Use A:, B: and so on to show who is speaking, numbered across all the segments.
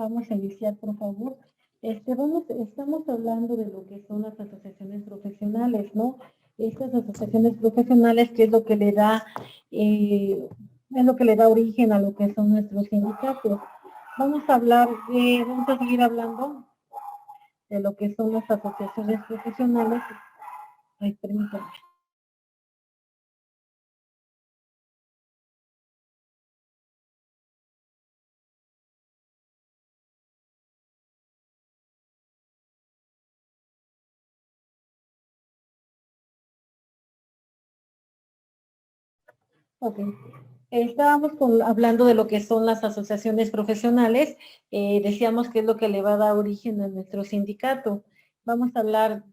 A: Vamos a iniciar, por favor. Estamos hablando de lo que son las asociaciones profesionales, ¿no? Estas asociaciones profesionales, que es lo que le da origen a lo que son nuestros sindicatos. Vamos a seguir hablando de lo que son las asociaciones profesionales. Ay, permítanme. Ok. Estábamos hablando de lo que son las asociaciones profesionales. Decíamos que es lo que le va a dar origen a nuestro sindicato. Vamos a hablar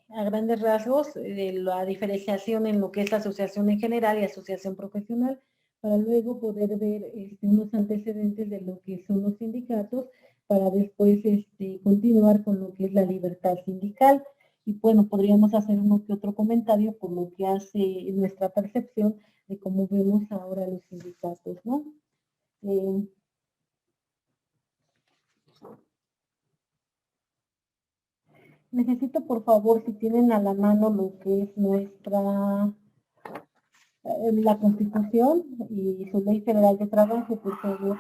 A: a grandes rasgos de la diferenciación en lo que es la asociación en general y asociación profesional, para luego poder ver unos antecedentes de lo que son los sindicatos, para después continuar con lo que es la libertad sindical. Y bueno, podríamos hacer uno que otro comentario por lo que hace nuestra percepción de cómo vemos ahora los sindicatos, ¿no? Necesito, por favor, si tienen a la mano lo que es la Constitución y su Ley Federal de Trabajo, por favor.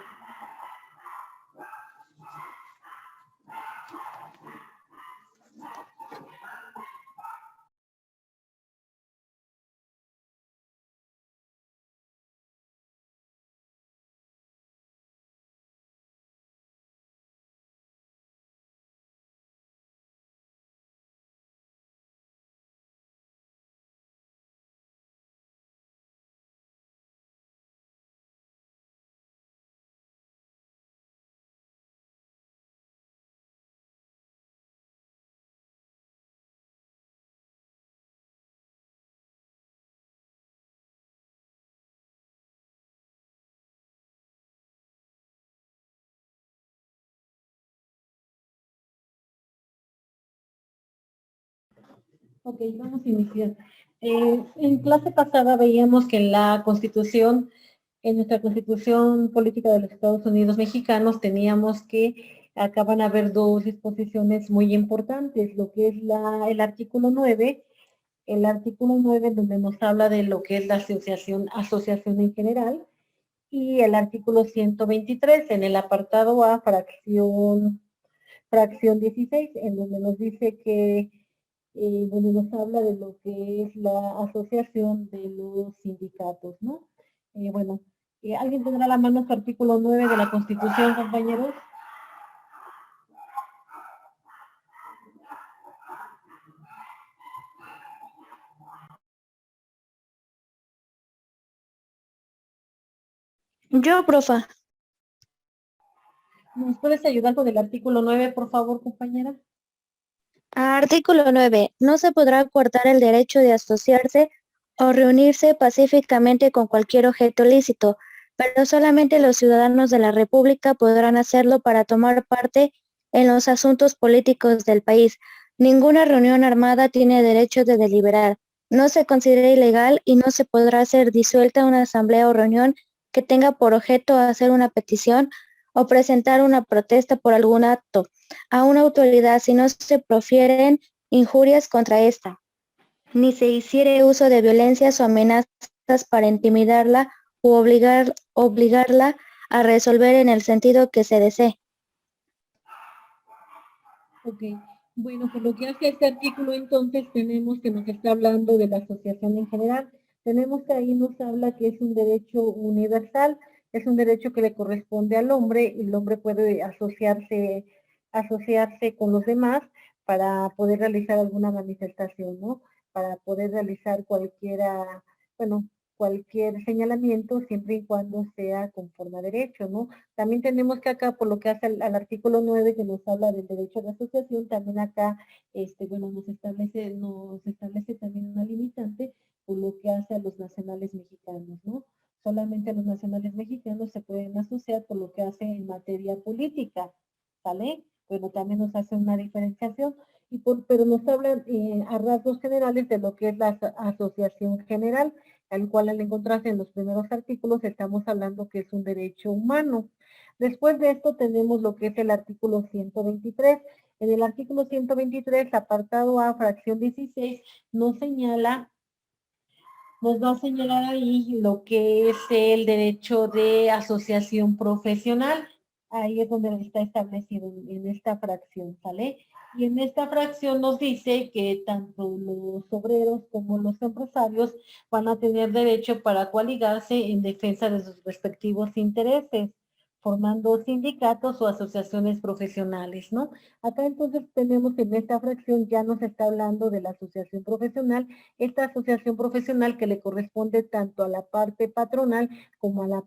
A: Ok, vamos a iniciar. En clase pasada veíamos que en la Constitución, en nuestra Constitución Política de los Estados Unidos Mexicanos, teníamos que acaban de haber dos disposiciones muy importantes, lo que es el artículo 9, donde nos habla de lo que es la asociación en general, y el artículo 123 en el apartado A, fracción 16, en donde nos dice que donde nos habla de lo que es la asociación de los sindicatos, ¿no? Bueno, ¿alguien tendrá a la mano su artículo 9 de la Constitución, compañeros?
B: Yo, profa.
A: ¿Nos puedes ayudar con el artículo 9, por favor, compañera?
B: Artículo 9. No se podrá cortar el derecho de asociarse o reunirse pacíficamente con cualquier objeto lícito, pero solamente los ciudadanos de la República podrán hacerlo para tomar parte en los asuntos políticos del país. Ninguna reunión armada tiene derecho de deliberar. No se considera ilegal y no se podrá hacer disuelta una asamblea o reunión que tenga por objeto hacer una petición o presentar una protesta por algún acto a una autoridad si no se profieren injurias contra ésta, ni se hiciere uso de violencias o amenazas para intimidarla u obligarla a resolver en el sentido que se desee.
A: Ok, bueno, por lo que hace este artículo, entonces tenemos que nos está hablando de la asociación en general. Tenemos que ahí nos habla que es un derecho universal, es un derecho que le corresponde al hombre, y el hombre puede asociarse con los demás para poder realizar alguna manifestación, ¿no? Para poder realizar cualquier señalamiento, siempre y cuando sea conforme a derecho, ¿no? También tenemos que acá, por lo que hace al artículo 9, que nos habla del derecho de asociación, también acá, nos establece también una limitante por lo que hace a los nacionales mexicanos, ¿no? Solamente los nacionales mexicanos se pueden asociar por lo que hace en materia política, ¿sale? Bueno, también nos hace una diferenciación, pero nos hablan a rasgos generales de lo que es la asociación general. al cual al encontrarse en los primeros artículos estamos hablando que es un derecho humano. Después de esto tenemos lo que es el artículo 123. En el artículo 123, apartado A, fracción 16, nos va a señalar ahí lo que es el derecho de asociación profesional. Ahí es donde está establecido en esta fracción, ¿sale? Y en esta fracción nos dice que tanto los obreros como los empresarios van a tener derecho para coaligarse en defensa de sus respectivos intereses, formando sindicatos o asociaciones profesionales, ¿no? Acá entonces tenemos que en esta fracción ya nos está hablando de la asociación profesional, esta asociación profesional que le corresponde tanto a la parte patronal como a la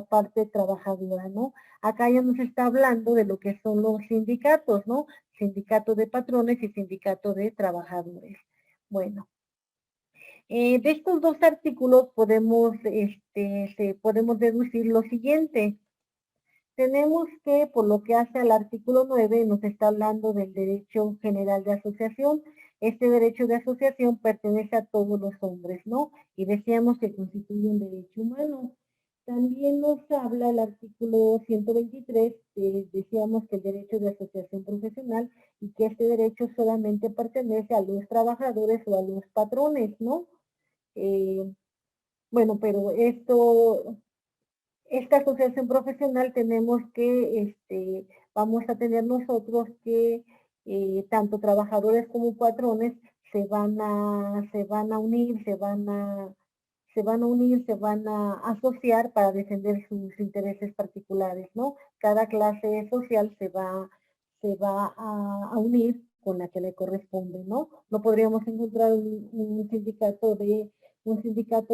A: parte trabajadora, ¿no? Acá ya nos está hablando de lo que son los sindicatos, ¿no? Sindicato de patrones y sindicato de trabajadores. Bueno, de estos dos artículos podemos deducir lo siguiente. Tenemos que, por lo que hace al artículo 9, nos está hablando del derecho general de asociación. Este derecho de asociación pertenece a todos los hombres, ¿no? Y decíamos que constituye un derecho humano. También nos habla el artículo 123, decíamos que el derecho de asociación profesional y que este derecho solamente pertenece a los trabajadores o a los patrones, ¿no? Eh, bueno, pero esta asociación profesional tenemos que, vamos a tener nosotros que tanto trabajadores como patrones se van a unir, se van a asociar para defender sus intereses particulares, ¿no? Cada clase social se va a unir con la que le corresponde, ¿no? No podríamos encontrar un sindicato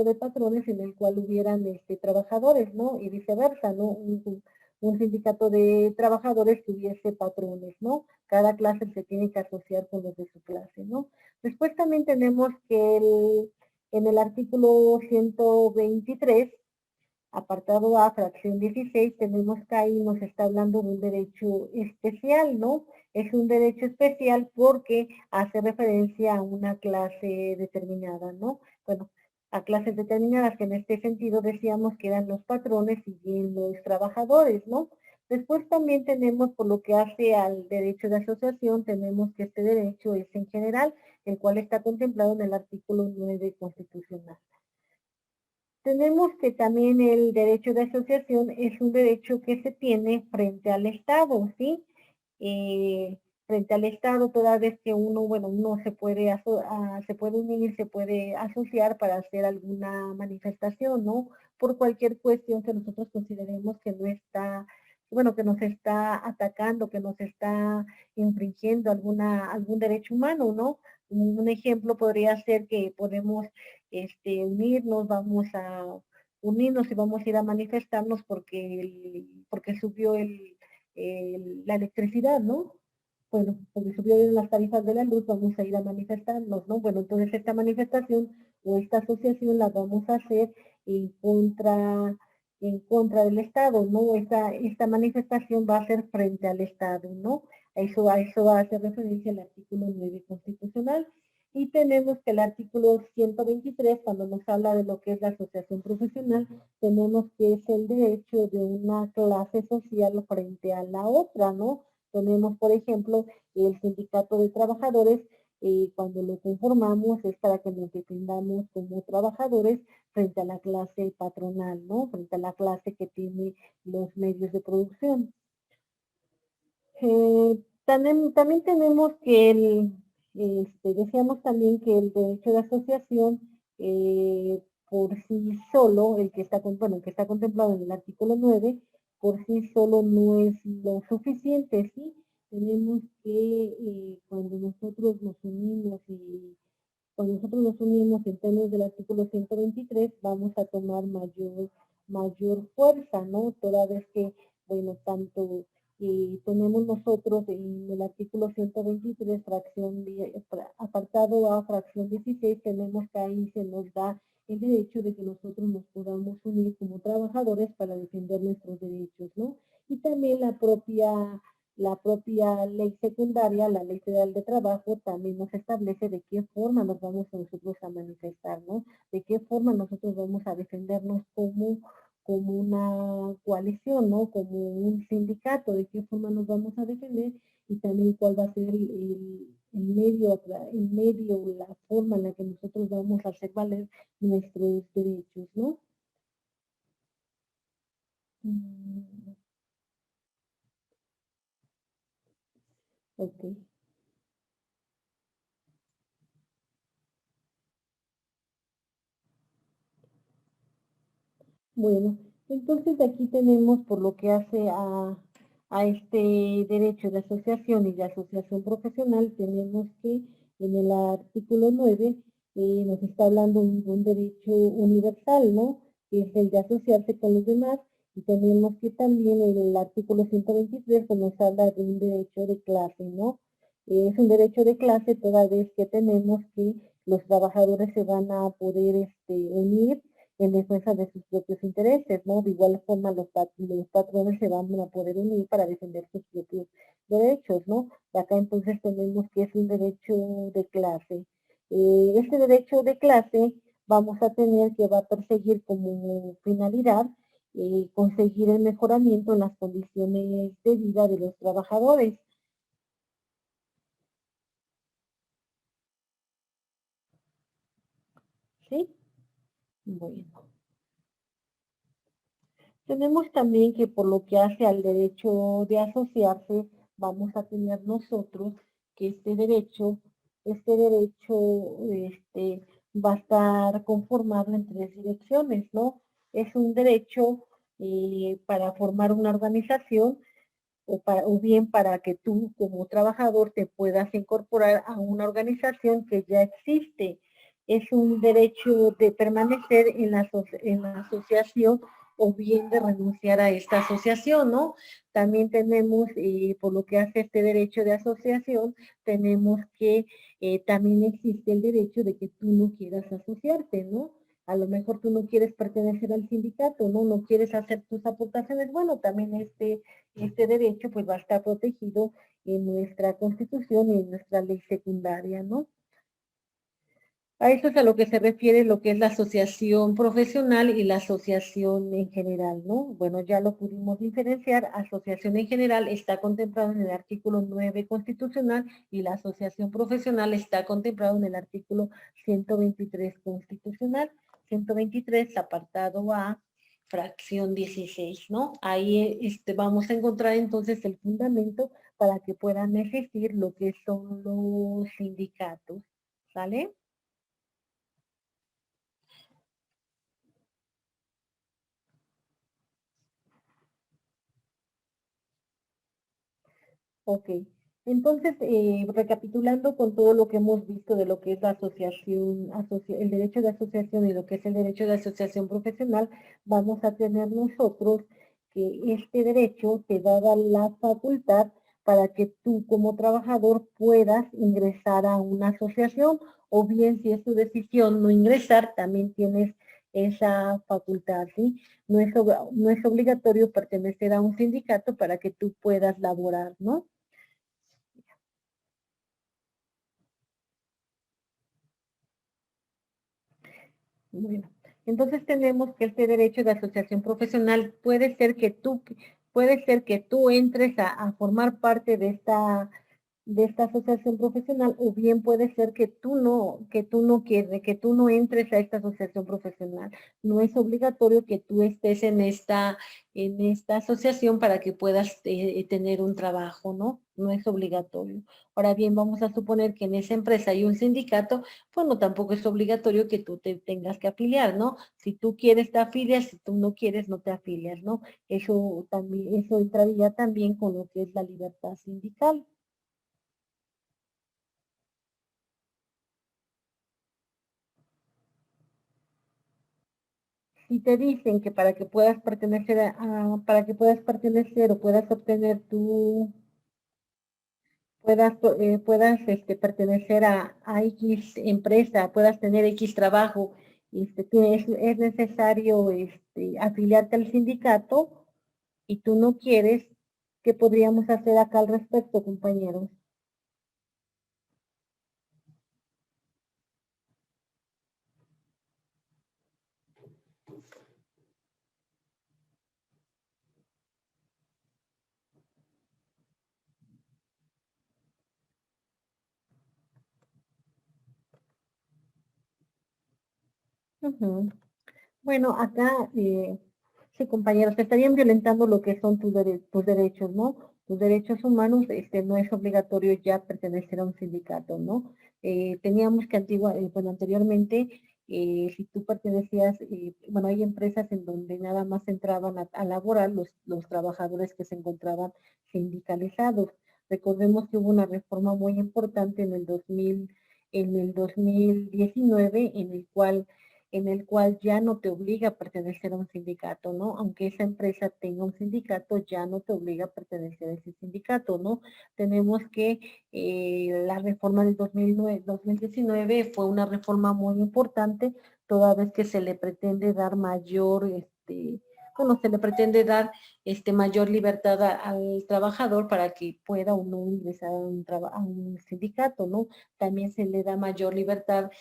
A: de patrones en el cual hubieran trabajadores, ¿no? Y viceversa, ¿no? Un sindicato de trabajadores que hubiese patrones, ¿no? Cada clase se tiene que asociar con los de su clase, ¿no? Después también tenemos que en el artículo 123, apartado A, fracción 16, tenemos que ahí nos está hablando de un derecho especial, ¿no? Es un derecho especial porque hace referencia a una clase determinada, ¿no? Bueno, a clases determinadas que en este sentido decíamos que eran los patrones y bien los trabajadores, ¿no? Después también tenemos, por lo que hace al derecho de asociación, tenemos que este derecho es en general, el cual está contemplado en el artículo 9 constitucional. Tenemos que también el derecho de asociación es un derecho que se tiene frente al Estado, ¿sí? Frente al Estado, toda vez que uno se puede unir, se puede asociar para hacer alguna manifestación, ¿no? Por cualquier cuestión que nosotros consideremos que no está, bueno, que nos está atacando, que nos está infringiendo algún derecho humano, ¿no? Un ejemplo podría ser que podemos unirnos y vamos a ir a manifestarnos porque subió la electricidad, ¿no? Bueno, porque subieron las tarifas de la luz, vamos a ir a manifestarnos, ¿no? Bueno, entonces esta manifestación o esta asociación la vamos a hacer en contra del Estado, ¿no? Esta manifestación va a ser frente al Estado, ¿no? A eso va a hacer referencia el artículo 9 constitucional. Y tenemos que el artículo 123, cuando nos habla de lo que es la asociación profesional, tenemos que es el derecho de una clase social frente a la otra, ¿no? Tenemos, por ejemplo, el sindicato de trabajadores, cuando lo conformamos es para que nos defendamos como trabajadores frente a la clase patronal, ¿no? Frente a la clase que tiene los medios de producción. También tenemos que decíamos también que el derecho de asociación por sí solo, el que está contemplado en el artículo 9, por sí solo no es lo suficiente, ¿sí? Tenemos que cuando nosotros nos unimos en términos del artículo 123, vamos a tomar mayor fuerza, ¿no? Toda vez que, bueno, tanto tenemos nosotros en el artículo 123, apartado A, fracción 16, tenemos que ahí se nos da el derecho de que nosotros nos podamos unir como trabajadores para defender nuestros derechos, ¿no? Y también La propia ley secundaria, la Ley Federal de Trabajo, también nos establece de qué forma nos vamos nosotros a manifestar, ¿no? De qué forma nosotros vamos a defendernos como una coalición, ¿no? Como un sindicato, de qué forma nos vamos a defender y también cuál va a ser el medio, la forma en la que nosotros vamos a hacer valer nuestros derechos, ¿no? Mm, ok. Bueno, entonces aquí tenemos por lo que hace a este derecho de asociación y de asociación profesional, tenemos que en el artículo 9 nos está hablando de un derecho universal, ¿no? Que es el de asociarse con los demás, y tenemos que también el artículo 123 que nos habla de un derecho de clase, ¿no? Es un derecho de clase toda vez que tenemos que los trabajadores se van a poder unir en defensa de sus propios intereses, ¿no? De igual forma, los patrones se van a poder unir para defender sus propios derechos, ¿no? Acá entonces tenemos que es un derecho de clase. Este derecho de clase vamos a tener que va a perseguir como finalidad conseguir el mejoramiento en las condiciones de vida de los trabajadores, ¿sí? Bueno. Tenemos también que por lo que hace al derecho de asociarse, vamos a tener nosotros que este, va a estar conformado en tres direcciones, ¿no? Es un derecho para formar una organización o bien para que tú como trabajador te puedas incorporar a una organización que ya existe. Es un derecho de permanecer en la asociación o bien de renunciar a esta asociación, ¿no? También tenemos, por lo que hace este derecho de asociación, tenemos que también existe el derecho de que tú no quieras asociarte, ¿no? A lo mejor tú no quieres pertenecer al sindicato, ¿no? No quieres hacer tus aportaciones. Bueno, también este derecho pues va a estar protegido en nuestra constitución y en nuestra ley secundaria, ¿no? A eso es a lo que se refiere lo que es la asociación profesional y la asociación en general, ¿no? Bueno, ya lo pudimos diferenciar. Asociación en general está contemplado en el artículo 9 constitucional y la asociación profesional está contemplado en el artículo 123 constitucional. 123, apartado A, fracción 16, ¿no? Ahí vamos a encontrar entonces el fundamento para que puedan existir lo que son los sindicatos, ¿sale? Ok, entonces, recapitulando con todo lo que hemos visto de lo que es la asociación, el derecho de asociación y lo que es el derecho de asociación profesional, vamos a tener nosotros que este derecho te va a dar la facultad para que tú como trabajador puedas ingresar a una asociación o bien si es tu decisión no ingresar, también tienes esa facultad, ¿sí? No es obligatorio pertenecer a un sindicato para que tú puedas laborar, ¿no? Bueno, entonces tenemos que este derecho de asociación profesional puede ser que tú entres a formar parte de esta asociación profesional, o bien puede ser que tú no entres a esta asociación profesional. No es obligatorio que tú estés en esta asociación para que puedas tener un trabajo, ¿no? No es obligatorio. Ahora bien, vamos a suponer que en esa empresa hay un sindicato, bueno, tampoco es obligatorio que tú te tengas que afiliar, ¿no? Si tú quieres te afilias, si tú no quieres no te afilias, ¿no? Eso también, eso entraría también con lo que es la libertad sindical. Si te dicen que para que puedas pertenecer para que puedas pertenecer o puedas obtener puedas pertenecer a X empresa, puedas tener X trabajo, es necesario afiliarte al sindicato y tú no quieres, ¿Qué podríamos hacer acá al respecto, compañeros? Ujú. Bueno, acá, sí, compañeros, te estarían violentando lo que son tus derechos, ¿no? Tus derechos humanos, no es obligatorio ya pertenecer a un sindicato, ¿no? Teníamos que bueno, anteriormente, si tú pertenecías, bueno, hay empresas en donde nada más entraban a laborar los trabajadores que se encontraban sindicalizados. Recordemos que hubo una reforma muy importante en el 2019, en el cual ya no te obliga a pertenecer a un sindicato, ¿no? Aunque esa empresa tenga un sindicato, ya no te obliga a pertenecer a ese sindicato, ¿no? Tenemos que la reforma del 2019 fue una reforma muy importante, toda vez que se le pretende dar mayor, bueno, se le pretende dar mayor libertad al trabajador para que pueda o no ingresar a un sindicato, ¿no? También se le da mayor libertad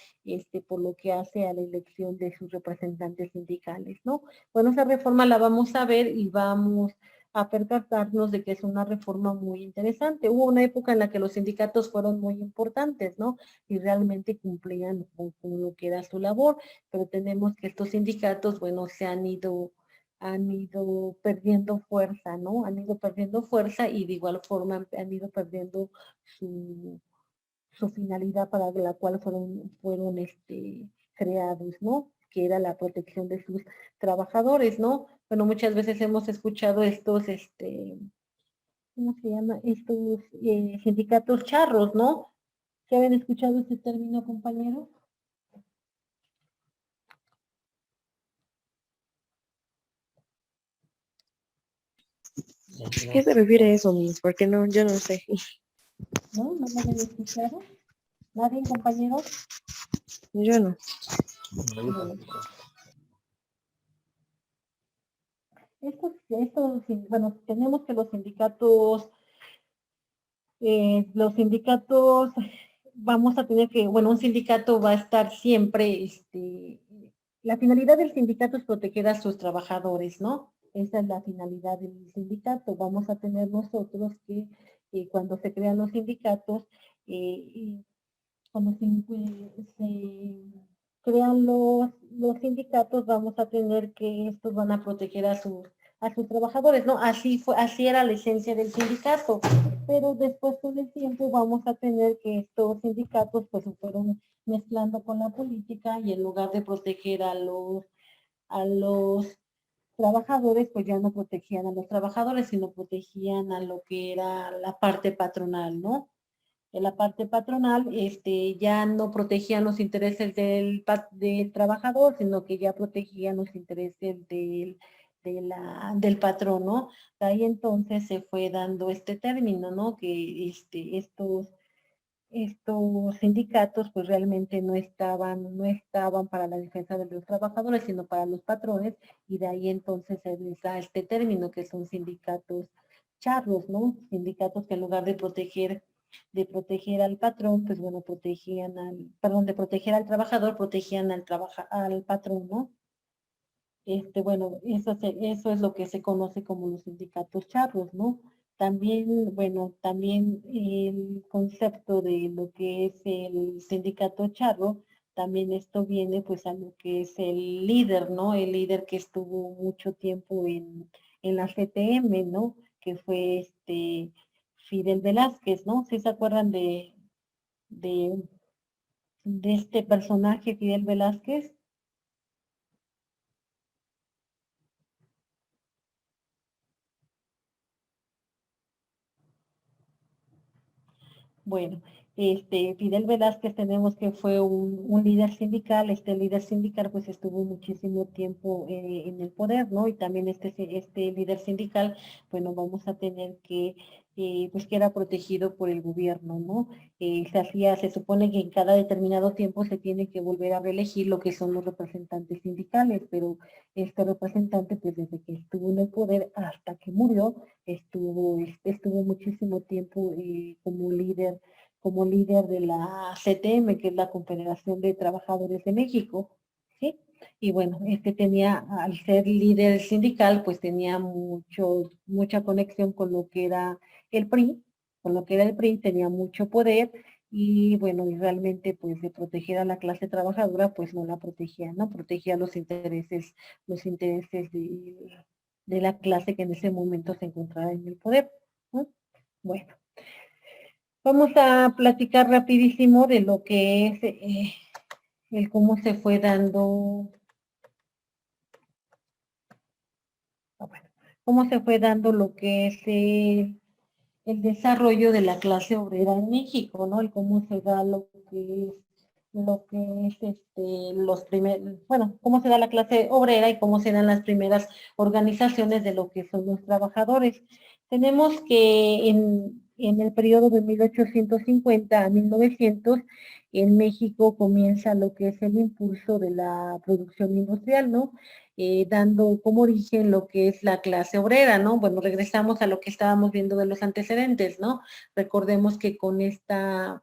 A: por lo que hace a la elección de sus representantes sindicales, ¿no? Bueno, esa reforma la vamos a ver y vamos a percatarnos de que es una reforma muy interesante. Hubo una época en la que los sindicatos fueron muy importantes, ¿no? Y realmente cumplían con lo que era su labor, pero tenemos que estos sindicatos, bueno, han ido perdiendo fuerza, ¿no? Han ido perdiendo fuerza y de igual forma han ido perdiendo su, su finalidad para la cual fueron creados, ¿no? Que era la protección de sus trabajadores, ¿no? Bueno, muchas veces hemos escuchado ¿cómo se llama? Estos sindicatos charros, ¿no? ¿Se habían escuchado este término, compañero?
C: ¿Qué se refiere a eso, Miss? Porque no, yo no sé.
A: ¿No? ¿No lo habían escuchado? ¿Nadie, compañeros?
C: Yo no.
A: Bueno, bueno, tenemos que los sindicatos vamos a tener que, bueno, un sindicato va a estar siempre, la finalidad del sindicato es proteger a sus trabajadores, ¿no? Esa es la finalidad del sindicato. Vamos a tener nosotros que cuando se crean los sindicatos, y cuando se crean los sindicatos, vamos a tener que estos van a proteger a sus trabajadores, ¿no? Así era la esencia del sindicato, pero después con el tiempo vamos a tener que estos sindicatos pues se fueron mezclando con la política y en lugar de proteger a los trabajadores, pues ya no protegían a los trabajadores, sino protegían a lo que era la parte patronal, ¿no? En la parte patronal, ya no protegían los intereses del trabajador, sino que ya protegían los intereses del patrón, ¿no? De ahí entonces se fue dando este término, ¿no? Que estos sindicatos pues realmente no estaban para la defensa de los trabajadores, sino para los patrones, y de ahí entonces se les da este término que son sindicatos charros, ¿no? Sindicatos que en lugar de proteger al patrón, pues bueno, perdón, de proteger al trabajador, protegían al patrón, ¿no? Bueno, eso es lo que se conoce como los sindicatos charros, ¿no? También, bueno, también el concepto de lo que es el sindicato charro, también esto viene pues a lo que es el líder, ¿no? El líder que estuvo mucho tiempo en la CTM, ¿no? Que fue Fidel Velázquez, ¿no? ¿Sí se acuerdan de, de este personaje, Fidel Velázquez? Bueno, Fidel Velázquez tenemos que fue un líder sindical. Este líder sindical pues estuvo muchísimo tiempo en el poder, ¿no? Y también este líder sindical, bueno, vamos a tener que pues que era protegido por el gobierno, ¿no? Se supone que en cada determinado tiempo se tiene que volver a reelegir lo que son los representantes sindicales, pero este representante, pues desde que estuvo en el poder hasta que murió, estuvo muchísimo tiempo como líder de la CTM, que es la Confederación de Trabajadores de México, ¿sí? Y bueno, al ser líder sindical, pues tenía mucha conexión con lo que era el PRI, con lo que era el PRI, tenía mucho poder y bueno, y realmente pues de proteger a la clase trabajadora, pues no la protegía, ¿no? Protegía los intereses de la clase que en ese momento se encontraba en el poder, ¿no? Bueno, vamos a platicar rapidísimo de lo que es el cómo se fue dando, bueno, cómo se fue dando lo que es el desarrollo de la clase obrera en México, ¿no? El cómo se da cómo se da la clase obrera y cómo se dan las primeras organizaciones de lo que son los trabajadores. Tenemos que en el periodo de 1850 a 1900, en México comienza lo que es el impulso de la producción industrial, ¿no? Dando como origen lo que es la clase obrera, ¿no? Bueno, regresamos a lo que estábamos viendo de los antecedentes, ¿no? Recordemos que con la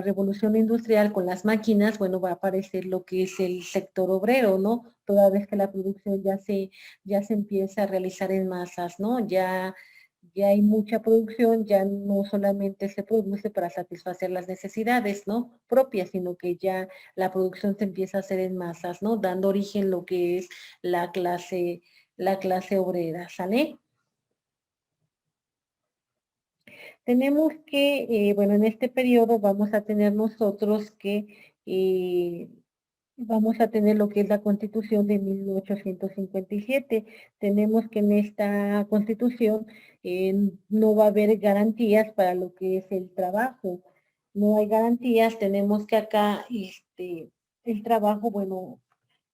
A: revolución industrial, con las máquinas, bueno, va a aparecer lo que es el sector obrero, ¿no? Toda vez que la producción ya se empieza a realizar en masas, ¿no? Ya hay mucha producción, ya no solamente se produce para satisfacer las necesidades, ¿no? Propias, sino que ya la producción se empieza a hacer en masas, ¿no? Dando origen a lo que es la clase obrera, ¿sale? Tenemos que, bueno, en este periodo vamos a tener nosotros que vamos a tener lo que es la Constitución de 1857. Tenemos que en esta Constitución no va a haber garantías para lo que es el trabajo. No hay garantías, tenemos que acá, el trabajo, bueno,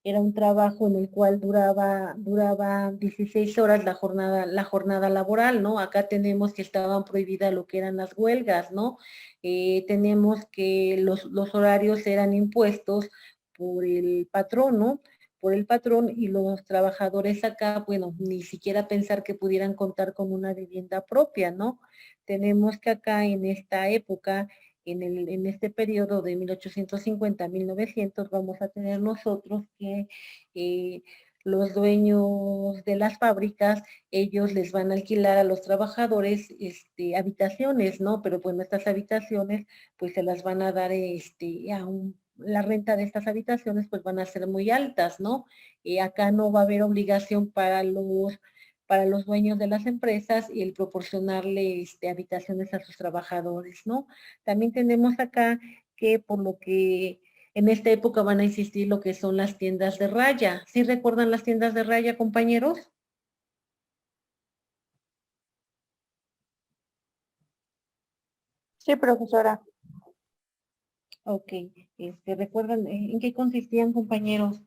A: era un trabajo en el cual duraba 16 horas la jornada laboral, ¿no? Acá tenemos que estaban prohibidas lo que eran las huelgas, ¿no? Tenemos que los horarios eran impuestos por el patrón, ¿no? Por el patrón y los trabajadores acá, bueno, ni siquiera pensar que pudieran contar con una vivienda propia, ¿no? Tenemos que acá en esta época en este periodo de 1850 a 1900 vamos a tener nosotros que eh, los dueños de las fábricas, ellos les van a alquilar a los trabajadores habitaciones, ¿no? Pero bueno, estas habitaciones pues se las van a dar la renta de estas habitaciones pues van a ser muy altas, ¿no? Acá no va a haber obligación para los dueños de las empresas y el proporcionarle habitaciones a sus trabajadores, ¿no? También tenemos acá que por lo que en esta época van a existir lo que son las tiendas de raya. ¿Sí recuerdan las tiendas de raya, compañeros?
D: Sí, profesora.
A: Ok, ¿recuerdan en qué consistían, compañeros?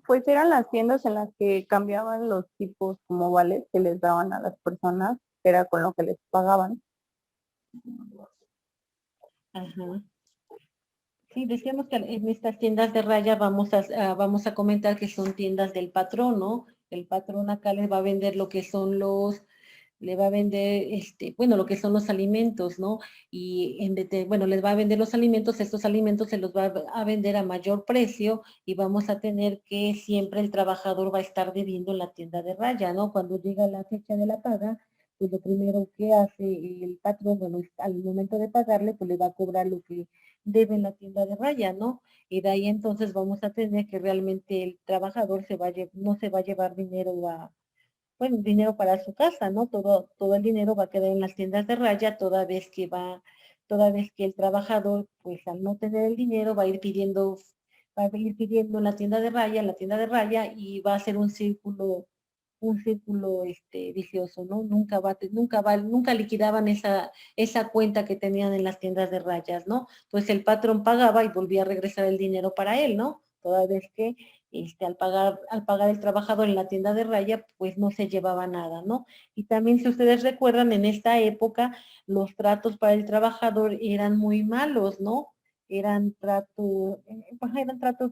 D: Pues eran las tiendas en las que cambiaban los tipos como vales que les daban a las personas, que era con lo que les pagaban.
A: Ajá. Sí, decíamos que en estas tiendas de raya vamos a comentar que son tiendas del patrón, ¿no? El patrón acá les va a vender lo que son le va a vender, bueno, lo que son los alimentos, ¿no? Y bueno, les va a vender los alimentos, estos alimentos se los va a vender a mayor precio y vamos a tener que siempre el trabajador va a estar debiendo en la tienda de raya, ¿no? Cuando llega la fecha de la paga, pues lo primero que hace el patrón, bueno, al momento de pagarle, pues le va a cobrar lo que debe en la tienda de raya, ¿no? Y de ahí entonces vamos a tener que realmente el trabajador no se va a llevar dinero para su casa, ¿no? Todo el dinero va a quedar en las tiendas de raya toda vez que el trabajador, pues al no tener el dinero, va a ir pidiendo en la tienda de raya, y va a ser un círculo vicioso, ¿no? Nunca liquidaban esa cuenta que tenían en las tiendas de rayas, ¿no? Pues el patrón pagaba y volvía a regresar el dinero para él, ¿no? toda vez que al pagar el trabajador en la tienda de raya, pues no se llevaba nada, ¿no? Y también, si ustedes recuerdan, en esta época los tratos para el trabajador eran muy malos, ¿no? Eran tratos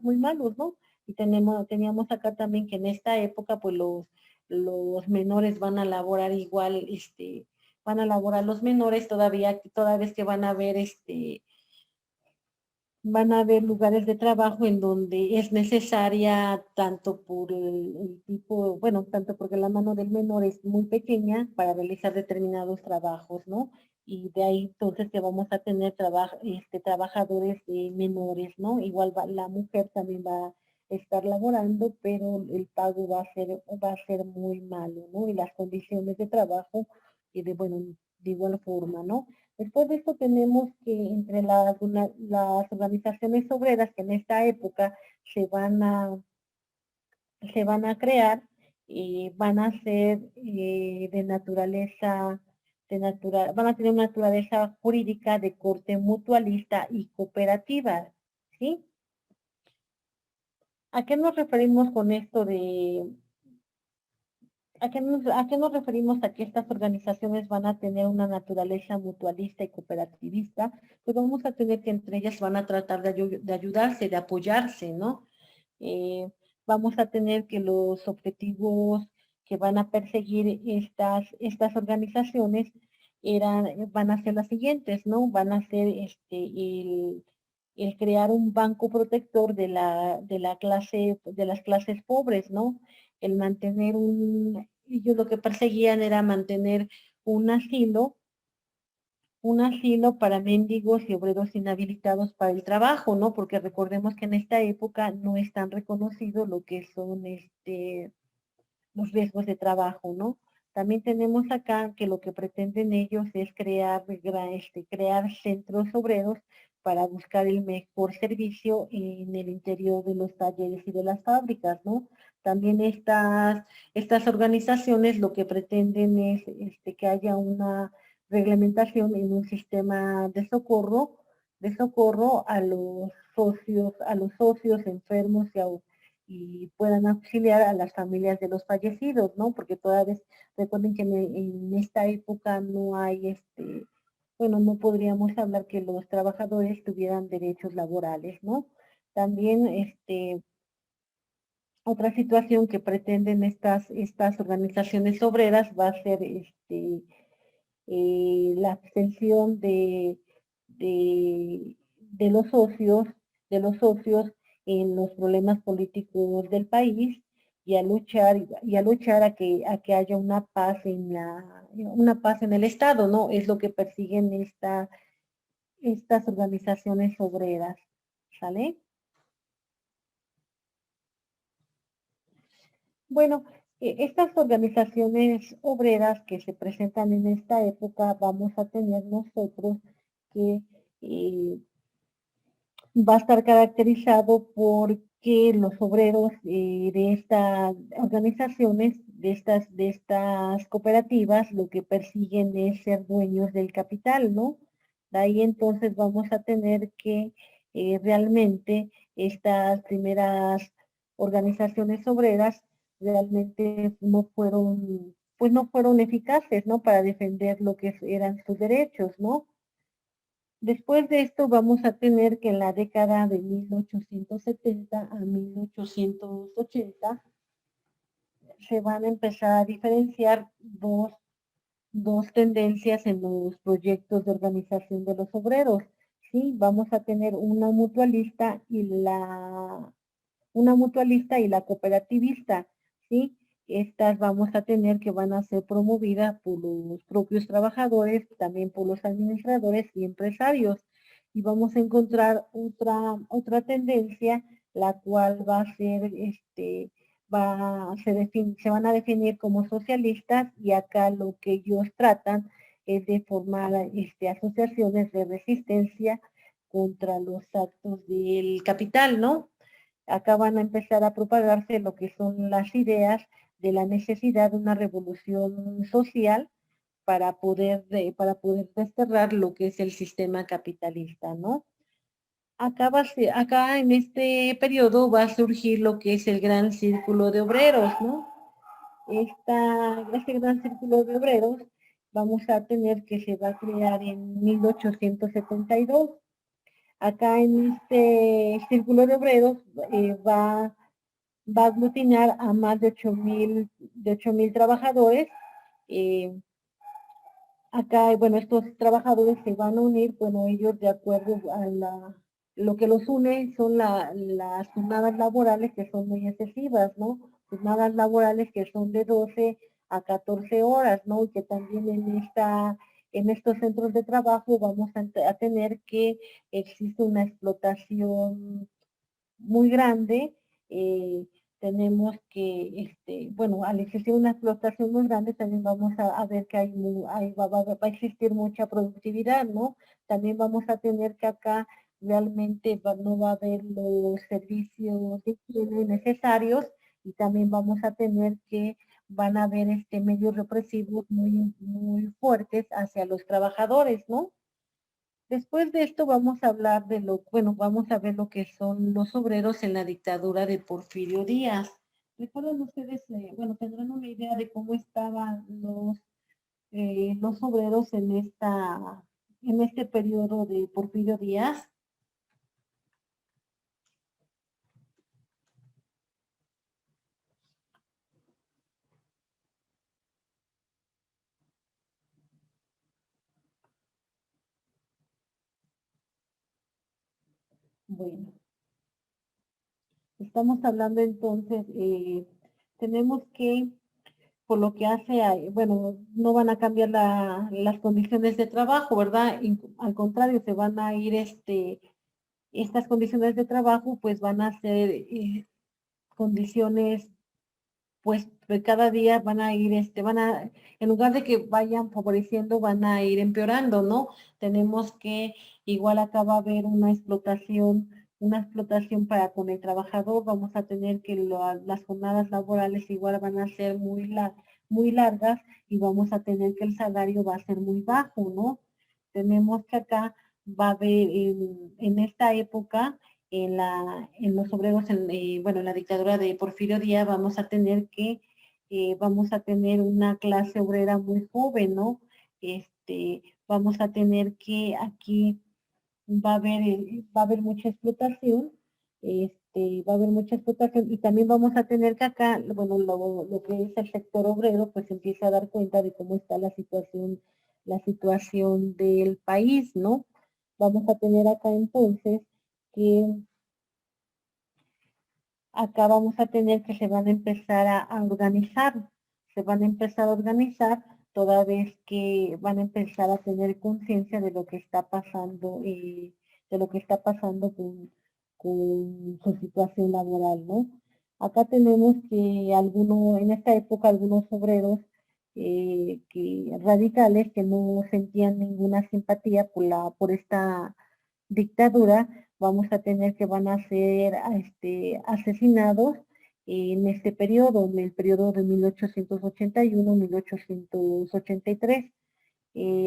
A: muy malos, ¿no? Y teníamos acá también que en esta época, pues los menores van a laborar igual, van a laborar los menores todavía, toda vez que van a haber lugares de trabajo en donde es necesaria tanto por el tipo, bueno, tanto porque la mano del menor es muy pequeña para realizar determinados trabajos, ¿no? Y de ahí entonces que vamos a tener trabajadores menores, ¿no? Igual la mujer también va a estar laborando, pero el pago va a ser muy malo, ¿no? Y las condiciones de trabajo, bueno, de igual forma, ¿no? Después de esto tenemos que entre las organizaciones obreras que en esta época se van a crear, van a ser de naturaleza, van a tener una naturaleza jurídica de corte mutualista y cooperativa, ¿sí? ¿A qué nos referimos con esto ¿A qué nos referimos a que estas organizaciones van a tener una naturaleza mutualista y cooperativista? Pues vamos a tener que entre ellas van a tratar de ayudarse, de apoyarse, ¿no? Vamos a tener que los objetivos que van a perseguir estas organizaciones van a ser las siguientes, ¿no? Van a ser el crear un banco protector de las clases pobres, ¿no? El mantener ellos lo que perseguían era mantener un asilo, un asilo para mendigos y obreros inhabilitados para el trabajo, ¿no? Porque recordemos que en esta época no es tan reconocido lo que son los riesgos de trabajo, ¿no? También tenemos acá que lo que pretenden ellos es crear centros obreros para buscar el mejor servicio en el interior de los talleres y de las fábricas, ¿no? También estas organizaciones lo que pretenden es que haya una reglamentación en un sistema de socorro a los socios enfermos y puedan auxiliar a las familias de los fallecidos, ¿no? Porque recuerden que en esta época no hay bueno, no podríamos hablar que los trabajadores tuvieran derechos laborales, ¿no? También, otra situación que pretenden estas organizaciones obreras va a ser la abstención de, de los socios en los problemas políticos del país y a luchar a que haya una paz una paz en el Estado, ¿no? Es lo que persiguen estas organizaciones obreras, ¿sale? Bueno, estas organizaciones obreras que se presentan en esta época, vamos a tener nosotros que va a estar caracterizado porque los obreros de estas organizaciones, de estas cooperativas, lo que persiguen es ser dueños del capital, ¿no? De ahí entonces vamos a tener que realmente estas primeras organizaciones obreras realmente pues no fueron eficaces, ¿no? Para defender lo que eran sus derechos, ¿no? Después de esto vamos a tener que en la década de 1870 a 1880 se van a empezar a diferenciar dos tendencias en los proyectos de organización de los obreros. ¿Sí? Vamos a tener una mutualista y la cooperativista, ¿sí? Estas vamos a tener que van a ser promovidas por los propios trabajadores, también por los administradores y empresarios. Y vamos a encontrar otra tendencia, la cual va a ser, se van a definir como socialistas y acá lo que ellos tratan es de formar asociaciones de resistencia contra los actos del capital, ¿no? Acá van a empezar a propagarse lo que son las ideas de la necesidad de una revolución social para poder desterrar lo que es el sistema capitalista, ¿no? Acá en este periodo va a surgir lo que es el gran círculo de obreros, ¿no? Este gran círculo de obreros vamos a tener que se va a crear en 1872. Acá en este círculo de obreros va a aglutinar a más de 8,000 trabajadores. eh, Acá, bueno, estos trabajadores se van a unir, bueno, ellos de acuerdo a lo que los une son las jornadas laborales que son muy excesivas, ¿no? Jornadas laborales que son de 12 a 14 horas, ¿no? Y que también en estos centros de trabajo vamos a tener que existe una explotación muy grande. eh, Tenemos que, bueno, al existir una explotación muy grande, también vamos a ver que va a existir mucha productividad, ¿no? También vamos a tener que acá realmente no va a haber los servicios de higiene necesarios y también vamos a tener que van a haber medios represivos muy fuertes hacia los trabajadores, ¿no? Después de esto vamos a hablar bueno, vamos a ver lo que son los obreros en la dictadura de Porfirio Díaz. ¿Recuerdan ustedes, bueno, tendrán una idea de cómo estaban los obreros en este periodo de Porfirio Díaz? Bueno, estamos hablando entonces, tenemos que por lo que hace, bueno, no van a cambiar las condiciones de trabajo, ¿verdad? Al contrario, se van a ir, estas condiciones de trabajo, pues van a ser condiciones, pues de cada día van a ir, en lugar de que vayan favoreciendo, van a ir empeorando, ¿no? Tenemos que, igual acá va a haber una explotación para con el trabajador, vamos a tener que las jornadas laborales igual van a ser muy largas y vamos a tener que el salario va a ser muy bajo, ¿no? Tenemos que acá va a haber en esta época en los obreros, bueno, en la dictadura de Porfirio Díaz vamos a tener una clase obrera muy joven, ¿no? Vamos a tener que aquí va a haber mucha explotación, va a haber mucha explotación y también vamos a tener que acá, bueno, lo que es el sector obrero, pues empieza a dar cuenta de cómo está la situación del país, ¿no? Vamos a tener acá entonces que acá vamos a tener que se van a empezar a organizar, se van a empezar a organizar toda vez que van a empezar a tener conciencia de lo que está pasando, con su situación laboral, ¿no? Acá tenemos que en esta época algunos obreros radicales que no sentían ninguna simpatía por esta dictadura, vamos a tener que van a ser asesinados en este periodo, en el periodo de 1881-1883.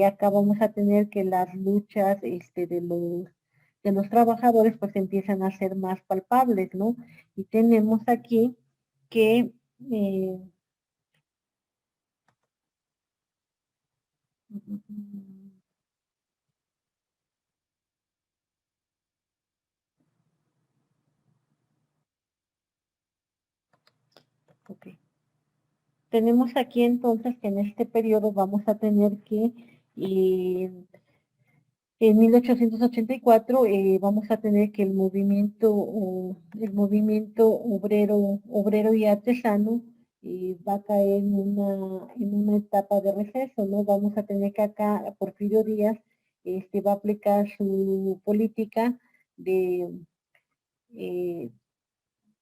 A: Acá vamos a tener que las luchas de los trabajadores pues empiezan a ser más palpables, ¿no? Y tenemos aquí que ok. Tenemos aquí entonces que en este periodo vamos a tener que, en 1884, vamos a tener que el movimiento obrero y artesano va a caer en una etapa de receso, ¿no? Vamos a tener que acá Porfirio Díaz va a aplicar su política de eh,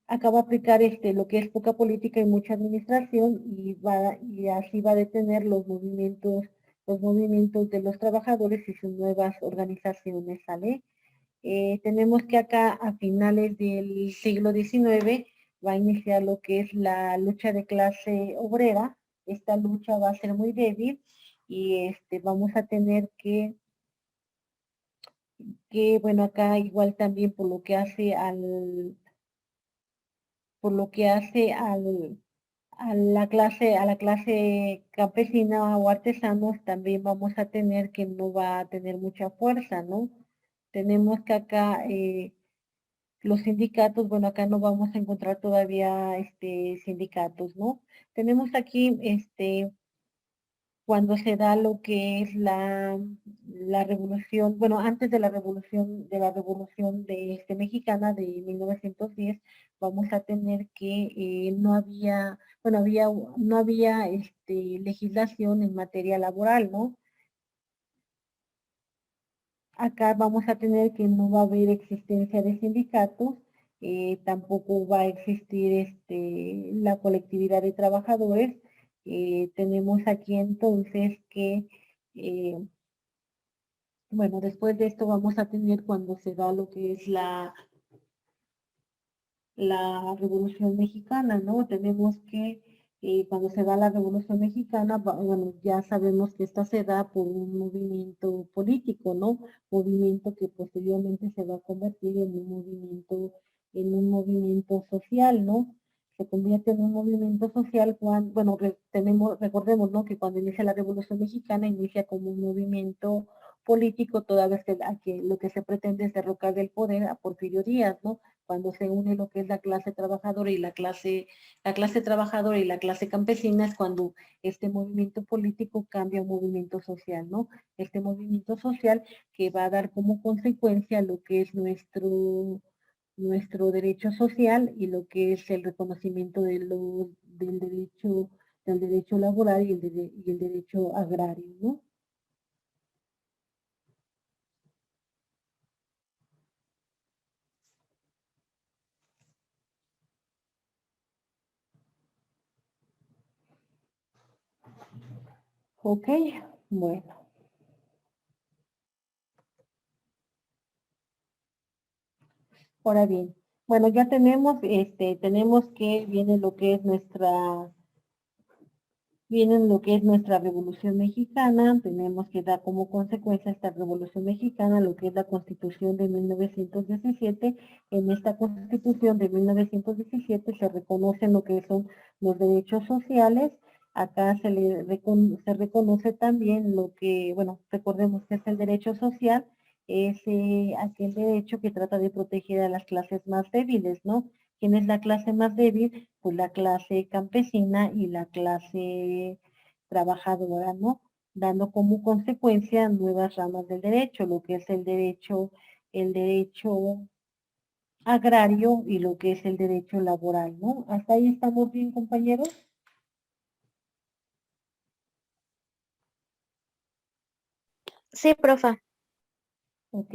A: acaba de aplicar lo que es poca política y mucha administración y así va a detener los movimientos de los trabajadores y sus nuevas organizaciones, ¿sale? Tenemos que acá a finales del siglo XIX va a iniciar lo que es la lucha de clase obrera. Esta lucha va a ser muy débil y vamos a tener que que, bueno, acá igual también por lo que hace a la clase campesina o artesanos, también vamos a tener que no va a tener mucha fuerza, ¿no? Tenemos que acá los sindicatos, bueno, acá no vamos a encontrar todavía sindicatos, ¿no? Tenemos aquí cuando se da lo que es la revolución, bueno, antes de la revolución mexicana de 1910, vamos a tener que no había, bueno, no había legislación en materia laboral, ¿no? Acá vamos a tener que no va a haber existencia de sindicatos, tampoco va a existir la colectividad de trabajadores. Tenemos aquí entonces que, eh, bueno, después de esto vamos a tener cuando se da lo que es la Revolución Mexicana, ¿no? Tenemos que, cuando se da la Revolución Mexicana, bueno, ya sabemos que esta se da por un movimiento político, ¿no? Movimiento que posteriormente se va a convertir en un movimiento social, ¿no? Se convierte en un movimiento social cuando, bueno, recordemos, ¿no? Que cuando inicia la Revolución Mexicana inicia como un movimiento político, toda vez que lo que se pretende es derrocar del poder a Porfirio Díaz, ¿no? Cuando se une lo que es la clase trabajadora y la clase trabajadora y la clase campesina es cuando este movimiento político cambia a un movimiento social, ¿no? Este movimiento social que va a dar como consecuencia lo que es nuestro derecho social y lo que es el reconocimiento del derecho laboral y el derecho agrario, ¿no? Ok, bueno. Ahora bien, bueno, ya tenemos que viene lo que es nuestra Revolución Mexicana, tenemos que dar como consecuencia esta Revolución Mexicana lo que es la Constitución de 1917. En esta Constitución de 1917 se reconocen lo que son los derechos sociales. Acá se reconoce también lo que, bueno, recordemos que es el derecho social, es aquel derecho que trata de proteger a las clases más débiles, ¿no? ¿Quién es la clase más débil? Pues la clase campesina y la clase trabajadora, ¿no? Dando como consecuencia nuevas ramas del derecho, lo que es el derecho agrario y lo que es el derecho laboral, ¿no? ¿Hasta ahí estamos bien, compañeros?
B: Sí, profa.
A: Ok.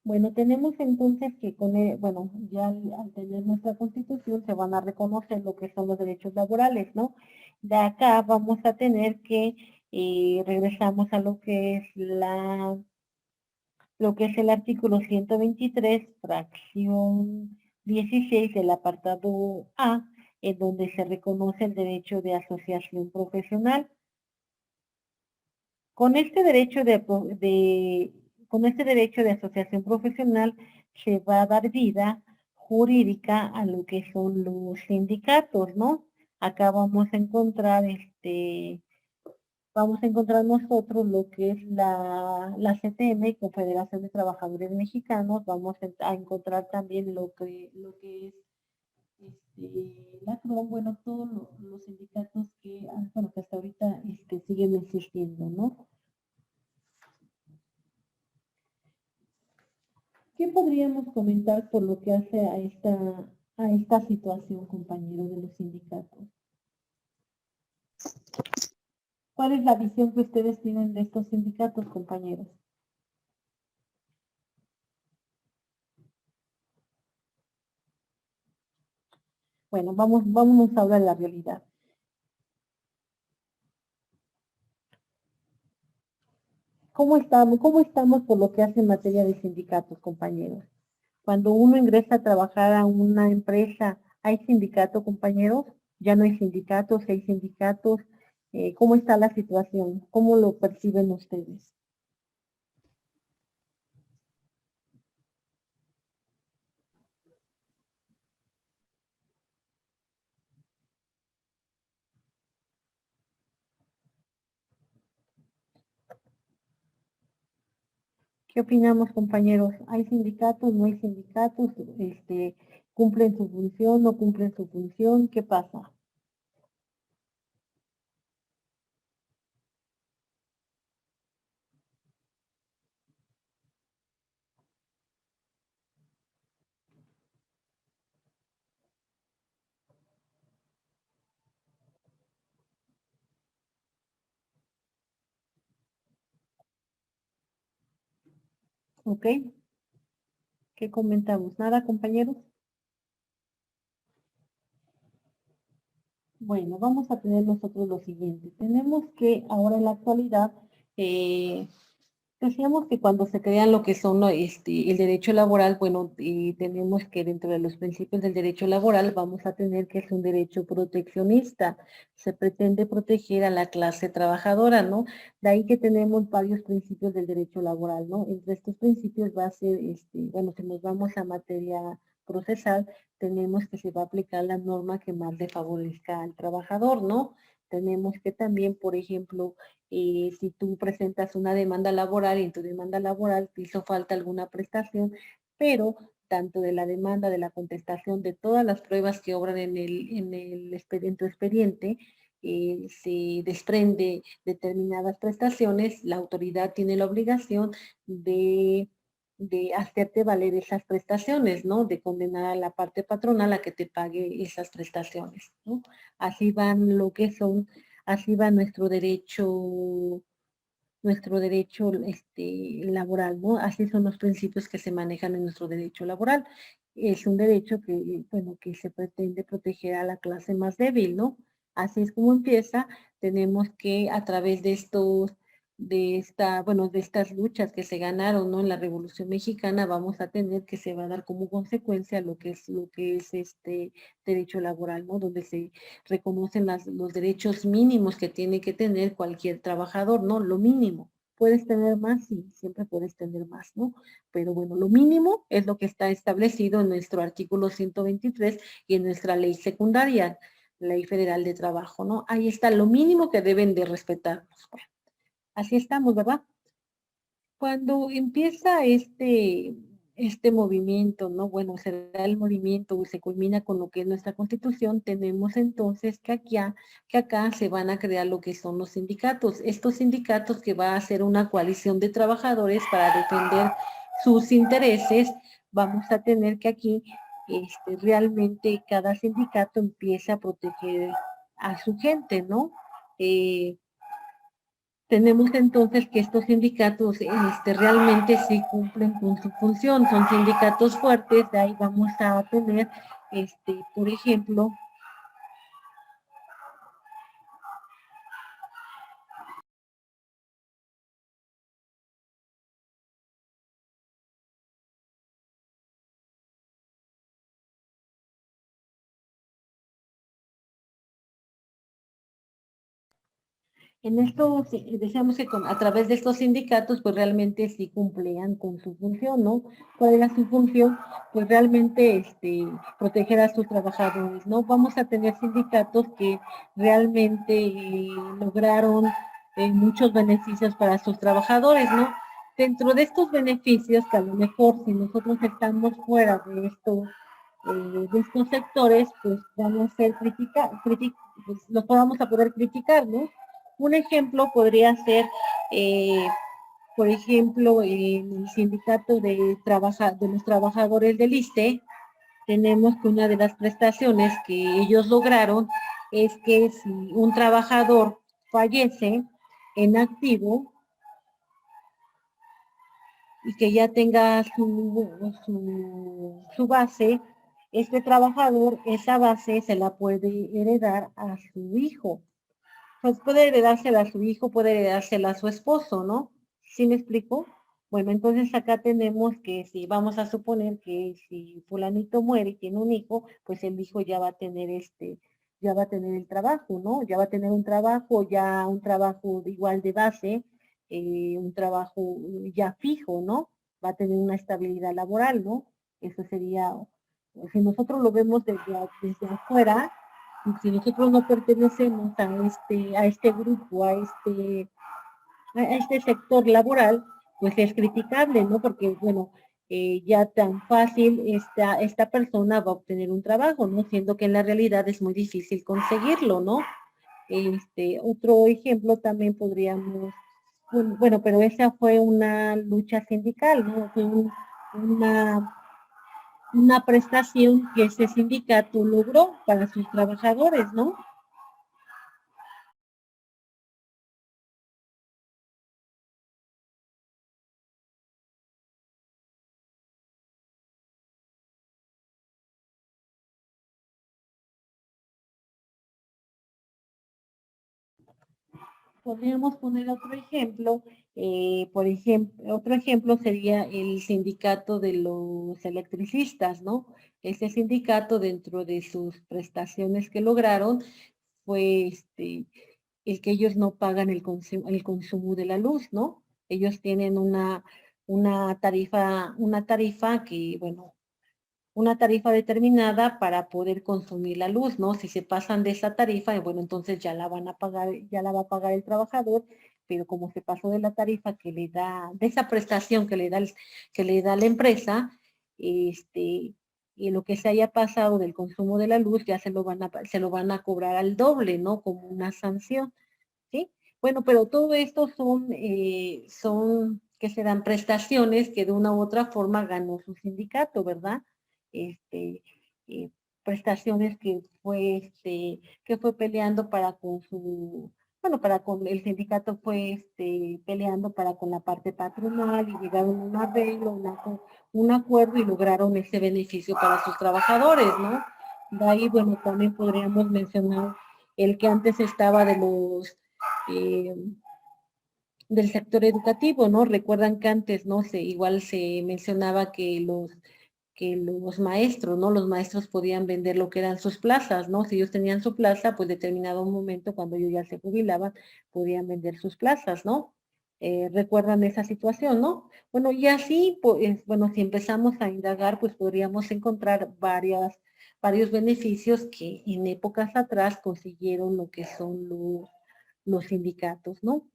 A: Bueno, tenemos entonces que bueno, ya al tener nuestra constitución se van a reconocer lo que son los derechos laborales, ¿no? De acá vamos a tener que regresamos a lo que es el artículo 123, fracción 16 del apartado A, en donde se reconoce el derecho de asociación profesional. Con este derecho con este derecho de asociación profesional se va a dar vida jurídica a lo que son los sindicatos, ¿no? Acá vamos a encontrar nosotros lo que es la CTM, Confederación de Trabajadores Mexicanos, vamos a encontrar también lo que es la CROM, bueno, todos los sindicatos bueno, que hasta ahorita siguen existiendo, ¿no? ¿Qué podríamos comentar por lo que hace a esta situación, compañero, de los sindicatos? ¿Cuál es la visión que ustedes tienen de estos sindicatos, compañeros? Bueno, vamos a hablar de la realidad. ¿Cómo estamos por lo que hace en materia de sindicatos, compañeros? Cuando uno ingresa a trabajar a una empresa, ¿hay sindicato, compañeros? ¿Ya no hay sindicatos? ¿Hay sindicatos? ¿Cómo está la situación? ¿Cómo lo perciben ustedes? ¿Qué opinamos, compañeros? ¿Hay sindicatos, no hay sindicatos? ¿Cumplen su función, no cumplen su función? ¿Qué pasa? ¿Ok? ¿Qué comentamos? ¿Nada, compañeros? Bueno, vamos a tener nosotros lo siguiente. Tenemos que ahora en la actualidad, decíamos que cuando se crean lo que son el derecho laboral, bueno, y tenemos que dentro de los principios del derecho laboral vamos a tener que es un derecho proteccionista. Se pretende proteger a la clase trabajadora, ¿no? De ahí que tenemos varios principios del derecho laboral, ¿no? Entre estos principios va a ser, bueno, si nos vamos a materia procesal, tenemos que se va a aplicar la norma que más le favorezca al trabajador, ¿no? Tenemos que también, por ejemplo, si tú presentas una demanda laboral y en tu demanda laboral te hizo falta alguna prestación, pero tanto de la demanda, de la contestación, de todas las pruebas que obran en tu expediente, se desprende determinadas prestaciones, la autoridad tiene la obligación de hacerte valer esas prestaciones, ¿no? De condenar a la parte patronal a que te pague esas prestaciones, ¿no? Así van lo que son, así va nuestro derecho laboral, ¿no? Así son los principios que se manejan en nuestro derecho laboral. Es un derecho que, bueno, que se pretende proteger a la clase más débil, ¿no? Así es como empieza. Tenemos que a través de bueno, de estas luchas que se ganaron, ¿no? En la Revolución Mexicana, vamos a tener que se va a dar como consecuencia lo que es este derecho laboral, ¿no? Donde se reconocen los derechos mínimos que tiene que tener cualquier trabajador, ¿no? Lo mínimo. Puedes tener más, sí, siempre puedes tener más, ¿no? Pero bueno, lo mínimo es lo que está establecido en nuestro artículo 123 y en nuestra ley secundaria, Ley Federal de Trabajo, ¿no? Ahí está lo mínimo que deben de respetarnos. Bueno, así estamos, ¿verdad? Cuando empieza este movimiento, ¿no? Bueno, se da el movimiento y se culmina con lo que es nuestra Constitución, tenemos entonces que acá se van a crear lo que son los sindicatos. Estos sindicatos que va a ser una coalición de trabajadores para defender sus intereses, vamos a tener que aquí realmente cada sindicato empieza a proteger a su gente, ¿no? Tenemos entonces que estos sindicatos realmente sí cumplen con su función, son sindicatos fuertes, de ahí vamos a tener, por ejemplo, en esto decíamos que a través de estos sindicatos, pues realmente sí cumplían con su función, ¿no? ¿Cuál era su función? Pues realmente proteger a sus trabajadores, ¿no? Vamos a tener sindicatos que realmente lograron muchos beneficios para sus trabajadores, ¿no? Dentro de estos beneficios, que a lo mejor si nosotros estamos fuera de estos sectores, pues vamos a ser pues los vamos a poder criticar, ¿no? Un ejemplo podría ser, por ejemplo, en el sindicato de los trabajadores del ISSSTE, tenemos que una de las prestaciones que ellos lograron es que si un trabajador fallece en activo y que ya tenga su base, este trabajador, esa base se la puede heredar a su hijo. Pues puede heredársela a su hijo, puede heredársela a su esposo, ¿no? ¿Sí me explico? Bueno, entonces acá tenemos que si vamos a suponer que si fulanito muere y tiene un hijo, pues el hijo ya va a tener ya va a tener el trabajo, ¿no? Ya va a tener ya un trabajo igual de base, un trabajo ya fijo, ¿no? Va a tener una estabilidad laboral, ¿no? Eso sería, si nosotros lo vemos desde afuera, si nosotros no pertenecemos a este grupo, a este sector laboral, pues es criticable, ¿no? Porque, bueno, ya tan fácil esta persona va a obtener un trabajo, ¿no? Siendo que en la realidad es muy difícil conseguirlo, ¿no? Otro ejemplo también podríamos, bueno, pero esa fue una lucha sindical, ¿no? Fue una prestación que ese sindicato logró para sus trabajadores, ¿no? Podríamos poner otro ejemplo, otro ejemplo sería el sindicato de los electricistas, ¿no? Ese sindicato dentro de sus prestaciones que lograron fue el que ellos no pagan el consumo de la luz, ¿no? Ellos tienen una tarifa que, bueno, una tarifa determinada para poder consumir la luz, ¿no? Si se pasan de esa tarifa, bueno, entonces ya la van a pagar, ya la va a pagar el trabajador, pero como se pasó de la tarifa que le da, de esa prestación que le da la empresa, y lo que se haya pasado del consumo de la luz, ya se lo van a cobrar al doble, ¿no? Como una sanción, ¿sí? Bueno, pero todo esto que serán prestaciones que de una u otra forma ganó su sindicato, ¿verdad? este, eh, Prestaciones que fue peleando para con su, bueno, para con el sindicato fue peleando para con la parte patronal y llegaron a un arreglo, un acuerdo y lograron ese beneficio para sus trabajadores, ¿no? De ahí, bueno, también podríamos mencionar el que antes estaba eh, del sector educativo, ¿no? Recuerdan que antes, ¿no? Igual se mencionaba que los maestros, ¿no? Los maestros podían vender lo que eran sus plazas, ¿no? Si ellos tenían su plaza, pues determinado momento, cuando ellos ya se jubilaban, podían vender sus plazas, ¿no? Recuerdan esa situación, ¿no? Bueno, y así, pues, bueno, si empezamos a indagar, pues podríamos encontrar varios beneficios que en épocas atrás consiguieron lo que son los sindicatos, ¿no?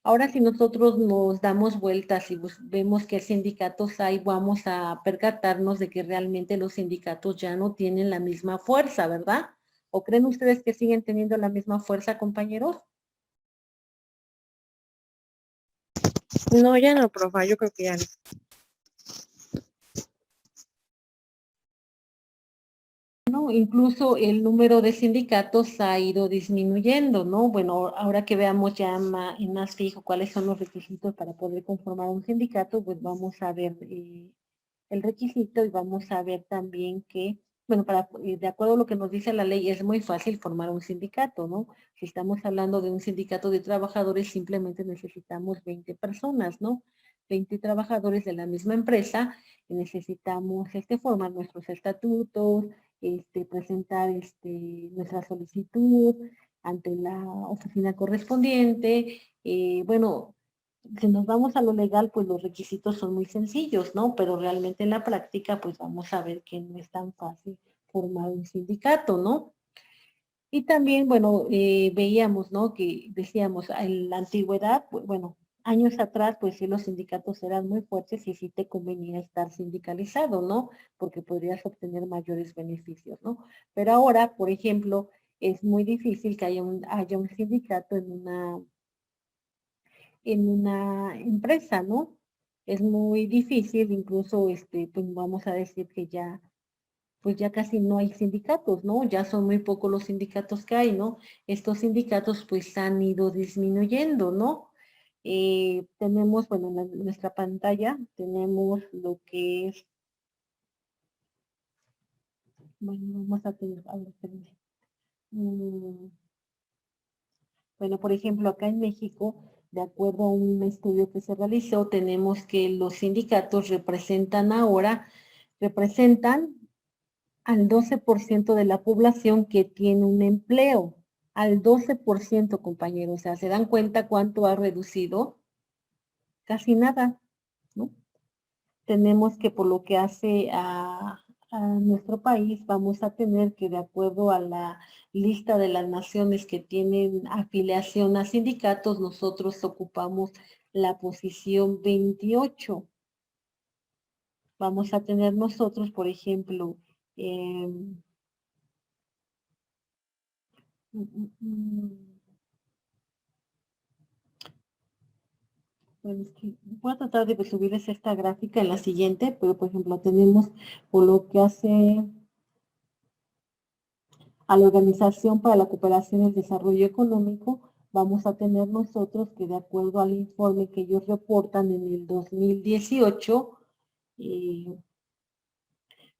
A: Ahora, si nosotros nos damos vueltas y vemos qué sindicatos hay, vamos a percatarnos de que realmente los sindicatos ya no tienen la misma fuerza, ¿verdad? ¿O creen ustedes que siguen teniendo la misma fuerza, compañeros?
C: No, ya no, profa, yo creo que ya no.
A: ¿No? Incluso el número de sindicatos ha ido disminuyendo, ¿no? Bueno, ahora que veamos ya en más fijo cuáles son los requisitos para poder conformar un sindicato, pues vamos a ver el requisito y vamos a ver también que, bueno, de acuerdo a lo que nos dice la ley, es muy fácil formar un sindicato, ¿no? Si estamos hablando de un sindicato de trabajadores, simplemente necesitamos 20 personas, ¿no? 20 trabajadores de la misma empresa y necesitamos formar nuestros estatutos, presentar nuestra solicitud ante la oficina correspondiente. Bueno, si nos vamos a lo legal, pues los requisitos son muy sencillos, ¿no? Pero realmente en la práctica, pues vamos a ver que no es tan fácil formar un sindicato, ¿no? Y también, bueno, veíamos, ¿no? Que decíamos, en la antigüedad, bueno, años atrás, pues sí, los sindicatos eran muy fuertes y sí te convenía estar sindicalizado, ¿no? Porque podrías obtener mayores beneficios, ¿no? Pero ahora, por ejemplo, es muy difícil que haya un sindicato en una empresa, ¿no? Es muy difícil, incluso, pues vamos a decir que ya, pues ya casi no hay sindicatos, ¿no? Ya son muy pocos los sindicatos que hay, ¿no? Estos sindicatos pues han ido disminuyendo, ¿no? Tenemos, bueno, en nuestra pantalla tenemos lo que es, bueno, vamos a tener, a ver, espérenme. Bueno, por ejemplo, acá en México, de acuerdo a un estudio que se realizó, tenemos que los sindicatos representan al 12% de la población que tiene un empleo. Al 12%, compañeros. O sea, ¿se dan cuenta cuánto ha reducido? Casi nada, ¿no? Tenemos que por lo que hace a nuestro país, vamos a tener que, de acuerdo a la lista de las naciones que tienen afiliación a sindicatos, nosotros ocupamos la posición 28. Vamos a tener nosotros, por ejemplo, bueno, es que voy a tratar de subirles esta gráfica en la siguiente, pero por ejemplo tenemos por lo que hace a la Organización para la Cooperación y el Desarrollo Económico, vamos a tener nosotros que de acuerdo al informe que ellos reportan en el 2018,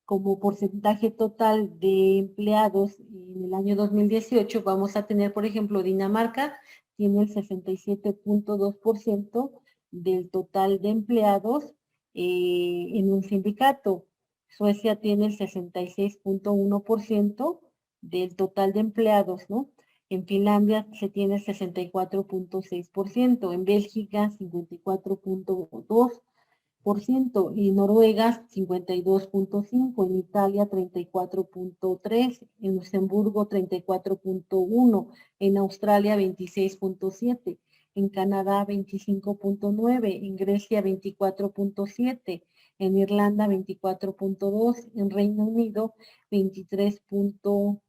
A: como porcentaje total de empleados en el año 2018, vamos a tener, por ejemplo, Dinamarca tiene el 67.2% del total de empleados en un sindicato. Suecia tiene el 66.1% del total de empleados, ¿no? En Finlandia se tiene el 64.6%, en Bélgica 54.2%, en Noruega 52.5%, en Italia 34.3%, en Luxemburgo 34.1%, en Australia 26.7%, en Canadá 25.9%, en Grecia 24.7%, en Irlanda 24.2%, en Reino Unido 23.2%,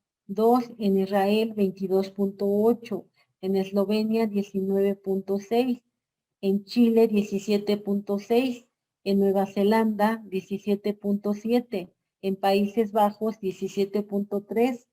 A: en Israel 22.8%, en Eslovenia 19.6%, en Chile 17.6%, en Nueva Zelanda 17.7%, en Países Bajos 17.3%,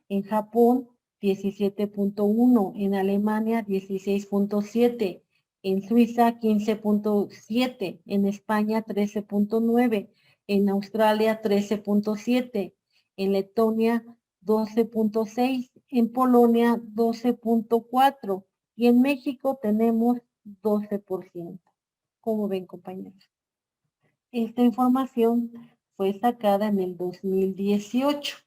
A: en Japón 17.1%, en Alemania 16.7%, en Suiza 15.7%, en España 13.9%, en Australia 13.7%, en Letonia 12.6%, en Polonia 12.4% y en México tenemos 12%. ¿Cómo ven, compañeros? Esta información fue sacada en el 2018.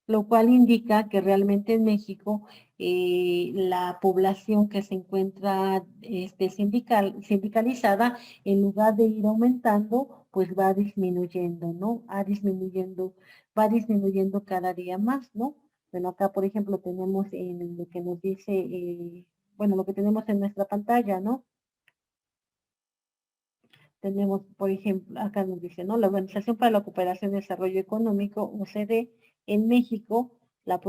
A: Lo cual indica que realmente en México la población que se encuentra sindicalizada, en lugar de ir aumentando, pues va disminuyendo, ¿no? Va disminuyendo cada día más, ¿no? Bueno, acá, por ejemplo, tenemos en lo que nos dice, bueno, lo que tenemos en nuestra pantalla, ¿no? Tenemos, por ejemplo, acá nos dice, ¿no? La Organización para la Cooperación y Desarrollo Económico, OCDE, en México, la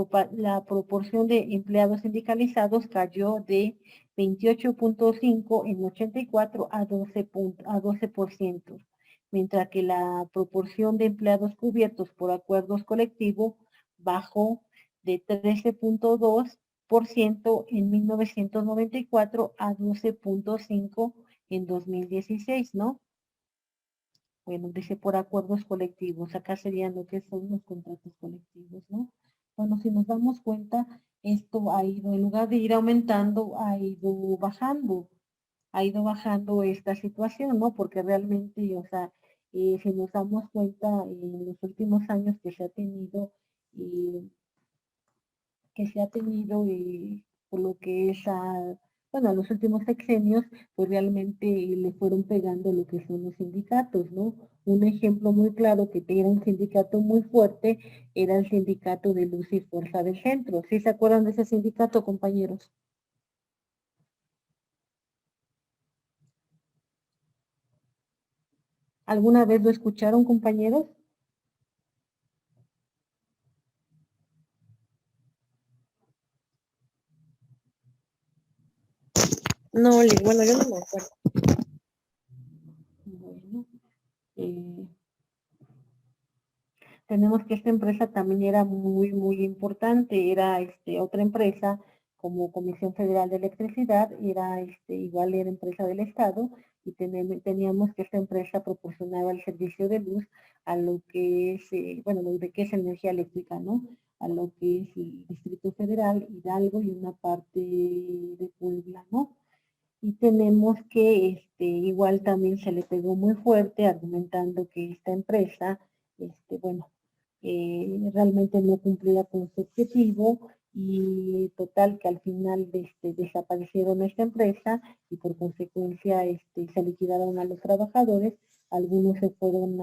A: proporción de empleados sindicalizados cayó de 28.5 en 84 a 12%, mientras que la proporción de empleados cubiertos por acuerdos colectivos bajó de 13.2% en 1994 a 12.5% en 2016, ¿no? Bueno, dice por acuerdos colectivos, acá serían lo que son los contratos colectivos, ¿no? Bueno, si nos damos cuenta, esto ha ido, en lugar de ir aumentando, ha ido bajando esta situación, ¿no? Porque realmente, o sea, si nos damos cuenta en los últimos años que se ha tenido, por lo que es bueno, a los últimos sexenios, pues realmente le fueron pegando lo que son los sindicatos, ¿no? Un ejemplo muy claro que era un sindicato muy fuerte era el sindicato de Luz y Fuerza del Centro. ¿Sí se acuerdan de ese sindicato, compañeros? ¿Alguna vez lo escucharon, compañeros?
C: No, bueno, yo no me acuerdo.
A: Bueno, tenemos que esta empresa también era muy importante, era otra empresa como Comisión Federal de Electricidad, igual era empresa del Estado, y teníamos que esta empresa proporcionaba el servicio de luz a lo que es, bueno, lo de que es energía eléctrica, ¿no? A lo que es el Distrito Federal, Hidalgo y una parte de Puebla, ¿no? Y tenemos que igual también se le pegó muy fuerte argumentando que esta empresa, bueno, realmente no cumplía con su objetivo y total que al final desaparecieron esta empresa y por consecuencia se liquidaron a los trabajadores, algunos se fueron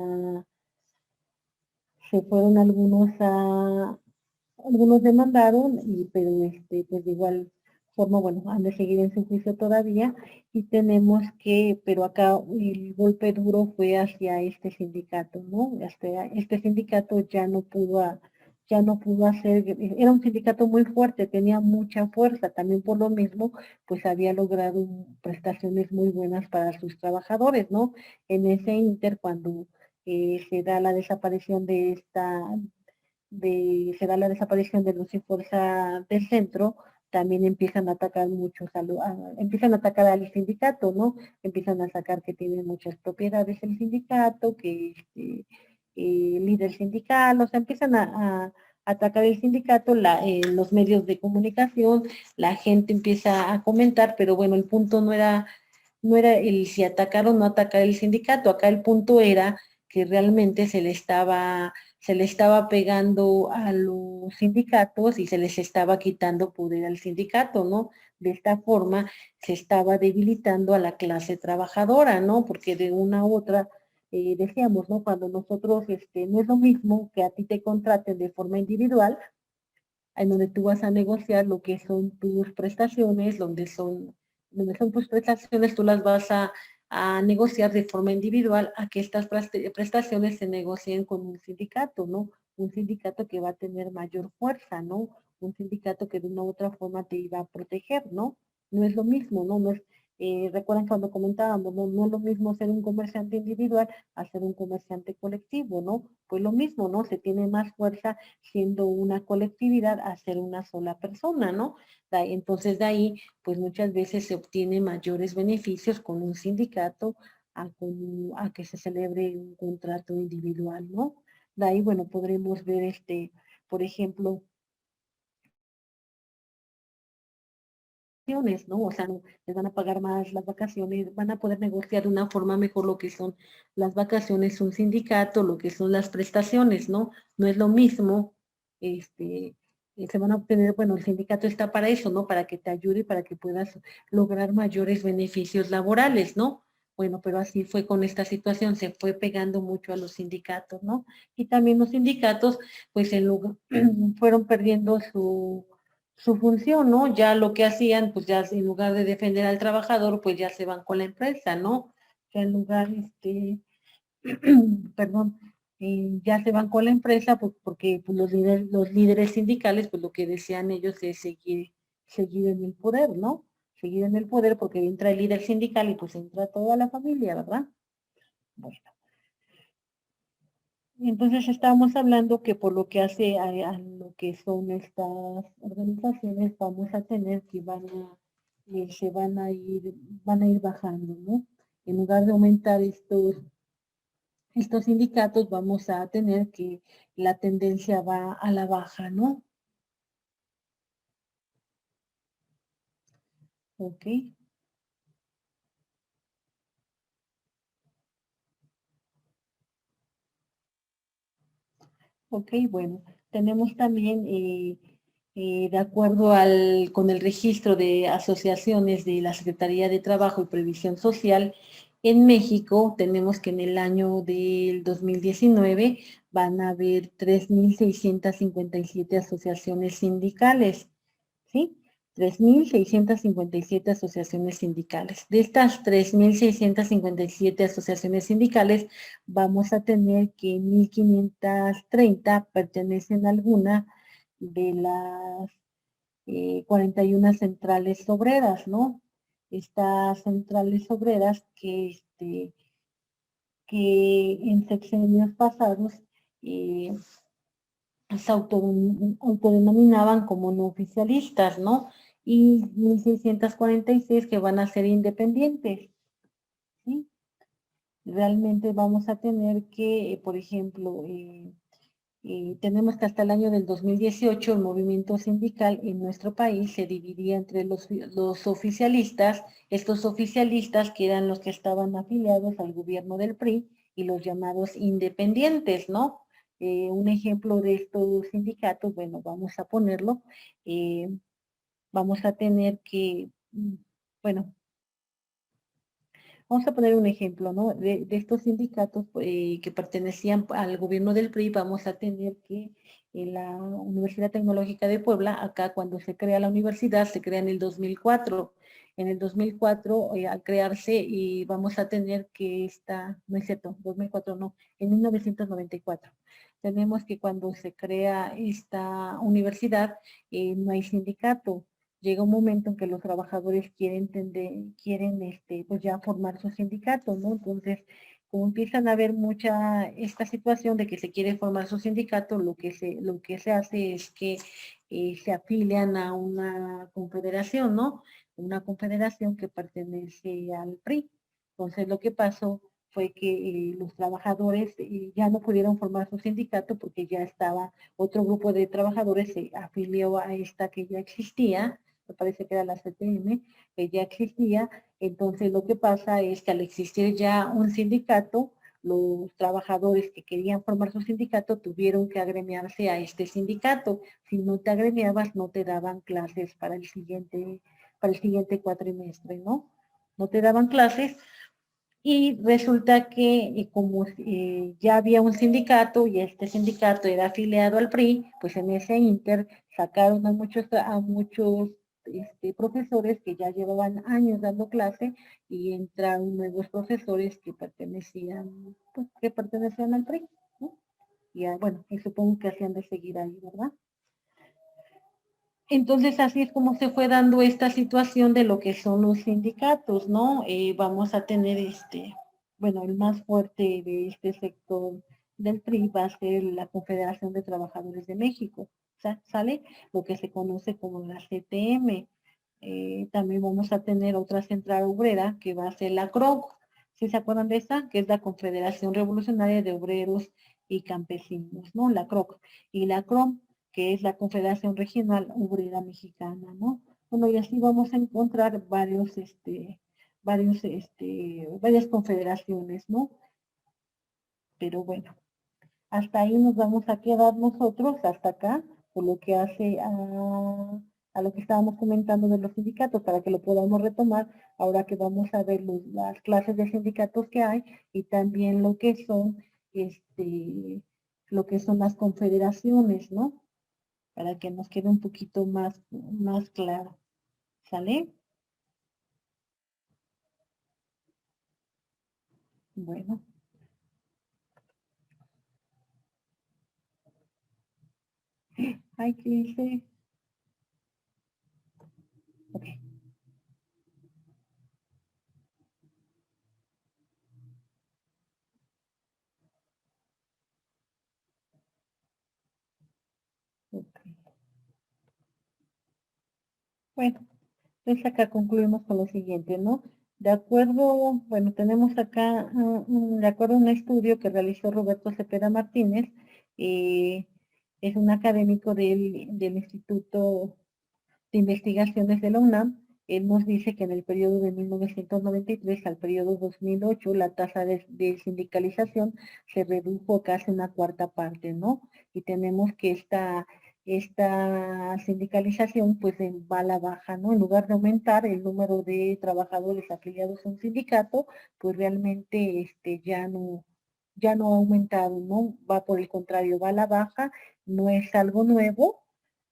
A: algunos algunos demandaron, pero pues de igual forma, bueno, han de seguir en su juicio todavía y tenemos que, pero acá el golpe duro fue hacia este sindicato, ¿no? Este sindicato ya no pudo hacer, era un sindicato muy fuerte, tenía mucha fuerza, también por lo mismo, pues había logrado prestaciones muy buenas para sus trabajadores, ¿no? En ese inter, cuando se da la desaparición se da la desaparición de Luz y Fuerza del centro, también empiezan a atacar muchos, empiezan a atacar al sindicato, ¿no? Empiezan a sacar que tiene muchas propiedades el sindicato, que líder sindical, o sea, empiezan a atacar el sindicato, los medios de comunicación, la gente empieza a comentar, pero bueno, el punto no era el si atacar o no atacar el sindicato, acá el punto era que realmente se le estaba pegando a los sindicatos y se les estaba quitando poder al sindicato, ¿no? De esta forma se estaba debilitando a la clase trabajadora, ¿no? Porque de una u otra, decíamos, ¿no? Cuando nosotros, no es lo mismo que a ti te contraten de forma individual, en donde tú vas a negociar lo que son tus prestaciones, donde son tus prestaciones, tú las vas a negociar de forma individual, a que estas prestaciones se negocien con un sindicato, ¿no? Un sindicato que va a tener mayor fuerza, ¿no? Un sindicato que de una u otra forma te iba a proteger, ¿no? No es lo mismo, ¿no? No es, recuerdan cuando comentábamos, ¿no? No es lo mismo ser un comerciante individual a ser un comerciante colectivo, ¿no? Pues lo mismo, ¿no? Se tiene más fuerza siendo una colectividad a ser una sola persona, ¿no? Entonces de ahí, pues muchas veces se obtiene mayores beneficios con un sindicato a que se celebre un contrato individual, ¿no? De ahí, bueno, podremos ver por ejemplo, ¿no? O sea, les van a pagar más las vacaciones, van a poder negociar de una forma mejor lo que son las vacaciones, un sindicato, lo que son las prestaciones, ¿no? No es lo mismo, se van a obtener, bueno, el sindicato está para eso, ¿no? Para que te ayude, para que puedas lograr mayores beneficios laborales, ¿no? Bueno, pero así fue con esta situación, se fue pegando mucho a los sindicatos, ¿no? Y también los sindicatos, pues fueron perdiendo su función, ¿no? Ya lo que hacían, pues ya en lugar de defender al trabajador, pues ya se van con la empresa, ¿no? Ya en lugar, perdón, ya se van con la empresa pues, porque pues, los líderes sindicales, pues lo que desean ellos es seguir en el poder, ¿no? Seguir en el poder porque entra el líder sindical y pues entra toda la familia, ¿verdad? Bueno. Entonces estábamos hablando que por lo que hace a lo que son estas organizaciones, vamos a tener que van a ir bajando, ¿no? En lugar de aumentar estos sindicatos, vamos a tener que la tendencia va a la baja, ¿no? Ok. Ok, bueno, tenemos también, de acuerdo con el registro de asociaciones de la Secretaría de Trabajo y Previsión Social, en México tenemos que en el año del 2019 van a haber 3.657 asociaciones sindicales, ¿sí? 3.657 asociaciones sindicales. De estas 3.657 asociaciones sindicales, vamos a tener que 1.530 pertenecen a alguna de las 41 centrales obreras, ¿no? Estas centrales obreras que en sexenios pasados eh, se autodenominaban como no oficialistas, ¿no? Y 1.646 que van a ser independientes, ¿sí? Realmente vamos a tener que, por ejemplo, tenemos que hasta el año del 2018 el movimiento sindical en nuestro país se dividía entre los oficialistas, estos oficialistas que eran los que estaban afiliados al gobierno del PRI y los llamados independientes, ¿no? Un ejemplo de estos sindicatos, bueno, vamos a ponerlo, eh, vamos a tener que, bueno, Vamos a poner un ejemplo, ¿no? De estos sindicatos que pertenecían al gobierno del PRI, vamos a tener que en la Universidad Tecnológica de Puebla, acá cuando se crea la universidad, se crea en el 2004. En el 2004, al crearse, y vamos a tener que no es cierto, 2004 no, en 1994. Tenemos que cuando se crea esta universidad, no hay sindicato. Llega un momento en que los trabajadores pues ya formar su sindicato, ¿no? Entonces, como empiezan a haber esta situación de que se quiere formar su sindicato, lo que se hace es que se afilian a una confederación, ¿no? Una confederación que pertenece al PRI. Entonces, lo que pasó fue que los trabajadores ya no pudieron formar su sindicato porque ya estaba otro grupo de trabajadores, se afilió a esta que ya existía, me parece que era la CTM, que ya existía. Entonces lo que pasa es que al existir ya un sindicato, los trabajadores que querían formar su sindicato tuvieron que agremiarse a este sindicato. Si no te agremiabas, no te daban clases para el siguiente cuatrimestre, ¿no? No te daban clases. Y resulta que como ya había un sindicato y este sindicato era afiliado al PRI, pues en ese inter sacaron a muchos profesores que ya llevaban años dando clase y entraron nuevos profesores que pertenecían al PRI, ¿no? Y bueno, y supongo que hacían de seguir ahí, ¿verdad? Entonces, así es como se fue dando esta situación de lo que son los sindicatos, ¿no? Vamos a tener bueno, el más fuerte de este sector del PRI va a ser la Confederación de Trabajadores de México, ¿sale? Lo que se conoce como la CTM. También vamos a tener otra central obrera que va a ser la CROC. ¿Sí se acuerdan de esa? Que es la Confederación Revolucionaria de Obreros y Campesinos, ¿no? La CROC. Y la CROM, que es la Confederación Regional Obrera Mexicana, ¿no? Bueno, y así vamos a encontrar varias confederaciones, ¿no? Pero bueno, hasta ahí nos vamos a quedar nosotros, hasta acá, por lo que hace a lo que estábamos comentando de los sindicatos, para que lo podamos retomar, ahora que vamos a ver las clases de sindicatos que hay, y también lo que son las confederaciones, ¿no? Para que nos quede un poquito más claro. ¿Sale? Bueno. Ay, ¿qué dice? Ok. Ok. Bueno, entonces acá concluimos con lo siguiente, ¿no? De acuerdo, bueno, tenemos acá, de acuerdo a un estudio que realizó Roberto Cepeda Martínez, es un académico del Instituto de Investigaciones de la UNAM. Él nos dice que en el periodo de 1993 al periodo 2008 la tasa de sindicalización se redujo casi una cuarta parte, ¿no? Y tenemos que esta sindicalización pues va a la baja, ¿no? En lugar de aumentar el número de trabajadores afiliados a un sindicato, pues realmente ya no ha aumentado, ¿no? Va por el contrario, va a la baja, no es algo nuevo,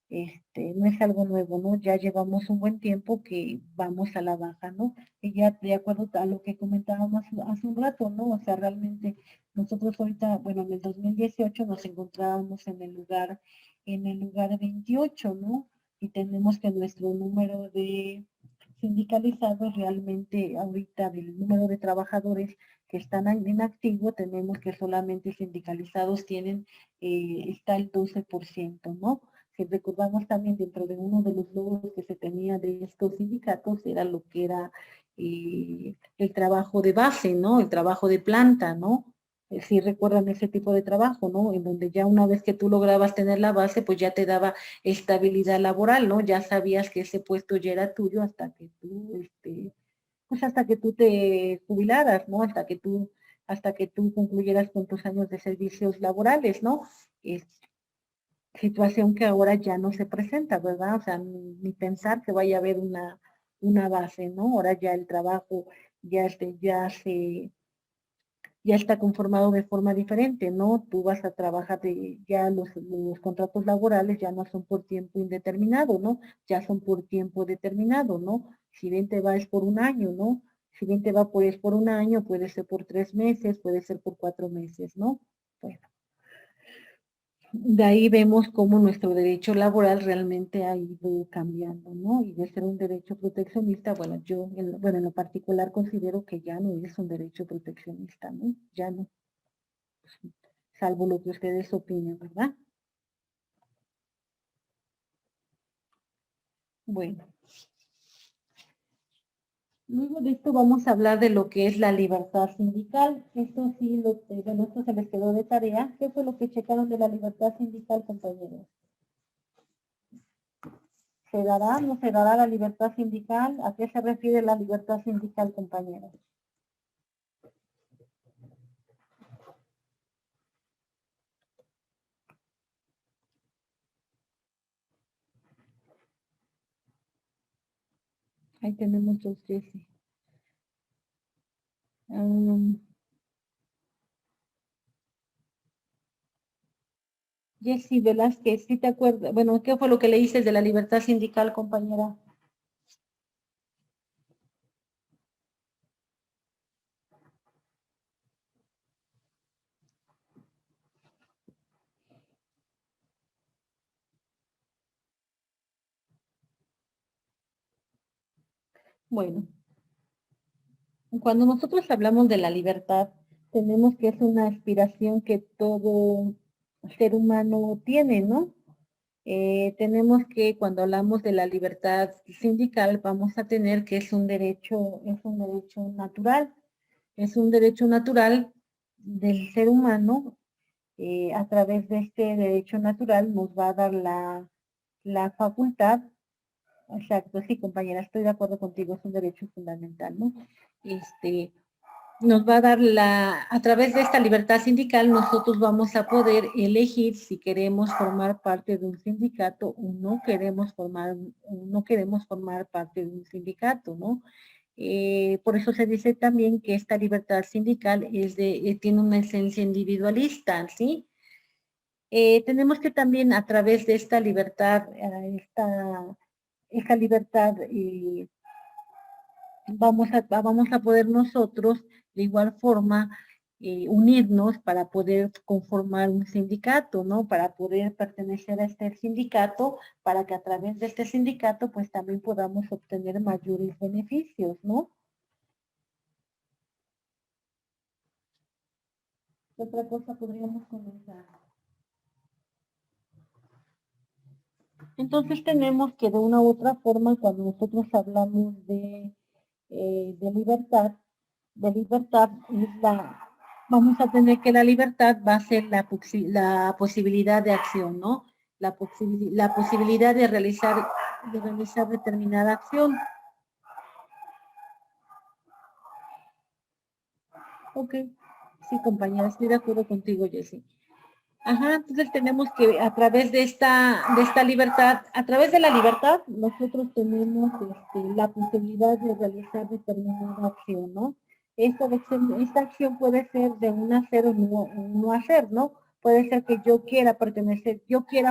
A: no es algo nuevo, ¿no? Ya llevamos un buen tiempo que vamos a la baja, ¿no? Y ya de acuerdo a lo que comentábamos hace un rato, ¿no? O sea, realmente nosotros ahorita, bueno, en el 2018 nos encontrábamos en el lugar 28, ¿no? Y tenemos que nuestro número de sindicalizados realmente ahorita del número de trabajadores que están en activo, tenemos que solamente sindicalizados está el 12%, ¿no? Si recordamos también dentro de uno de los logros que se tenía de estos sindicatos era lo que era el trabajo de base, ¿no? El trabajo de planta, ¿no? Si recuerdan ese tipo de trabajo, ¿no? En donde ya una vez que tú lograbas tener la base, pues ya te daba estabilidad laboral, ¿no? Ya sabías que ese puesto ya era tuyo hasta que tú te jubilaras, ¿no? Hasta que tú concluyeras con tus años de servicios laborales, ¿no? Es situación que ahora ya no se presenta, ¿verdad? O sea, ni pensar que vaya a haber una base, ¿no? Ahora ya el trabajo ya está conformado de forma diferente, ¿no? Tú vas a trabajar ya los contratos laborales ya no son por tiempo indeterminado, ¿no? Ya son por tiempo determinado, ¿no? Si bien te va es por un año, ¿no? Si bien te va es por un año, puede ser por 3 meses, puede ser por 4 meses, ¿no? Bueno, de ahí vemos cómo nuestro derecho laboral realmente ha ido cambiando, ¿no? Y de ser un derecho proteccionista, bueno, en lo particular considero que ya no es un derecho proteccionista, ¿no? Ya no, salvo lo que ustedes opinen, ¿verdad? Bueno, luego de esto vamos a hablar de lo que es la libertad sindical. Esto sí, bueno, esto se les quedó de tarea. ¿Qué fue lo que checaron de la libertad sindical, compañeros? ¿Se dará o no se dará la libertad sindical? ¿A qué se refiere la libertad sindical, compañeros? Ahí tenemos dos Jessy. Jessy Velázquez, ¿sí te acuerdas? Bueno, ¿qué fue lo que le dices de la libertad sindical, compañera? Bueno, cuando nosotros hablamos de la libertad, tenemos que es una aspiración que todo ser humano tiene, ¿no? Tenemos que cuando hablamos de la libertad sindical vamos a tener que es un derecho natural, es un derecho natural del ser humano. A través de este derecho natural nos va a dar la facultad. Exacto, sí, compañera, estoy de acuerdo contigo, es un derecho fundamental, ¿no? Nos va a dar a través de esta libertad sindical, nosotros vamos a poder elegir si queremos formar parte de un sindicato o no queremos formar parte de un sindicato, ¿no? Por eso se dice también que esta libertad sindical tiene una esencia individualista, ¿sí? Tenemos que también a través de esta libertad, esta libertad, vamos a poder nosotros de igual forma unirnos para poder conformar un sindicato, ¿no? Para poder pertenecer a este sindicato, para que a través de este sindicato pues también podamos obtener mayores beneficios, ¿no? ¿Qué otra cosa podríamos comenzar? Entonces tenemos que de una u otra forma, cuando nosotros hablamos de libertad, vamos a tener que la libertad va a ser la posibilidad de acción, ¿no? La posibilidad de realizar determinada acción. Ok, sí, compañera, estoy de acuerdo contigo, Jessie. Ajá, entonces tenemos que a través de esta libertad, a través de la libertad, nosotros tenemos la posibilidad de realizar determinada acción, ¿no? Esta acción puede ser de un hacer o no hacer, ¿no? Puede ser que yo quiera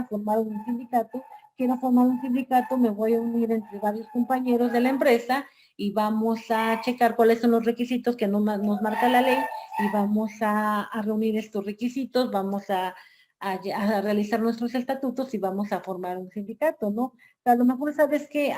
A: formar un sindicato, me voy a unir entre varios compañeros de la empresa y vamos a checar cuáles son los requisitos que nos marca la ley y vamos a reunir estos requisitos, vamos a realizar nuestros estatutos y vamos a formar un sindicato, ¿no? A lo mejor sabes que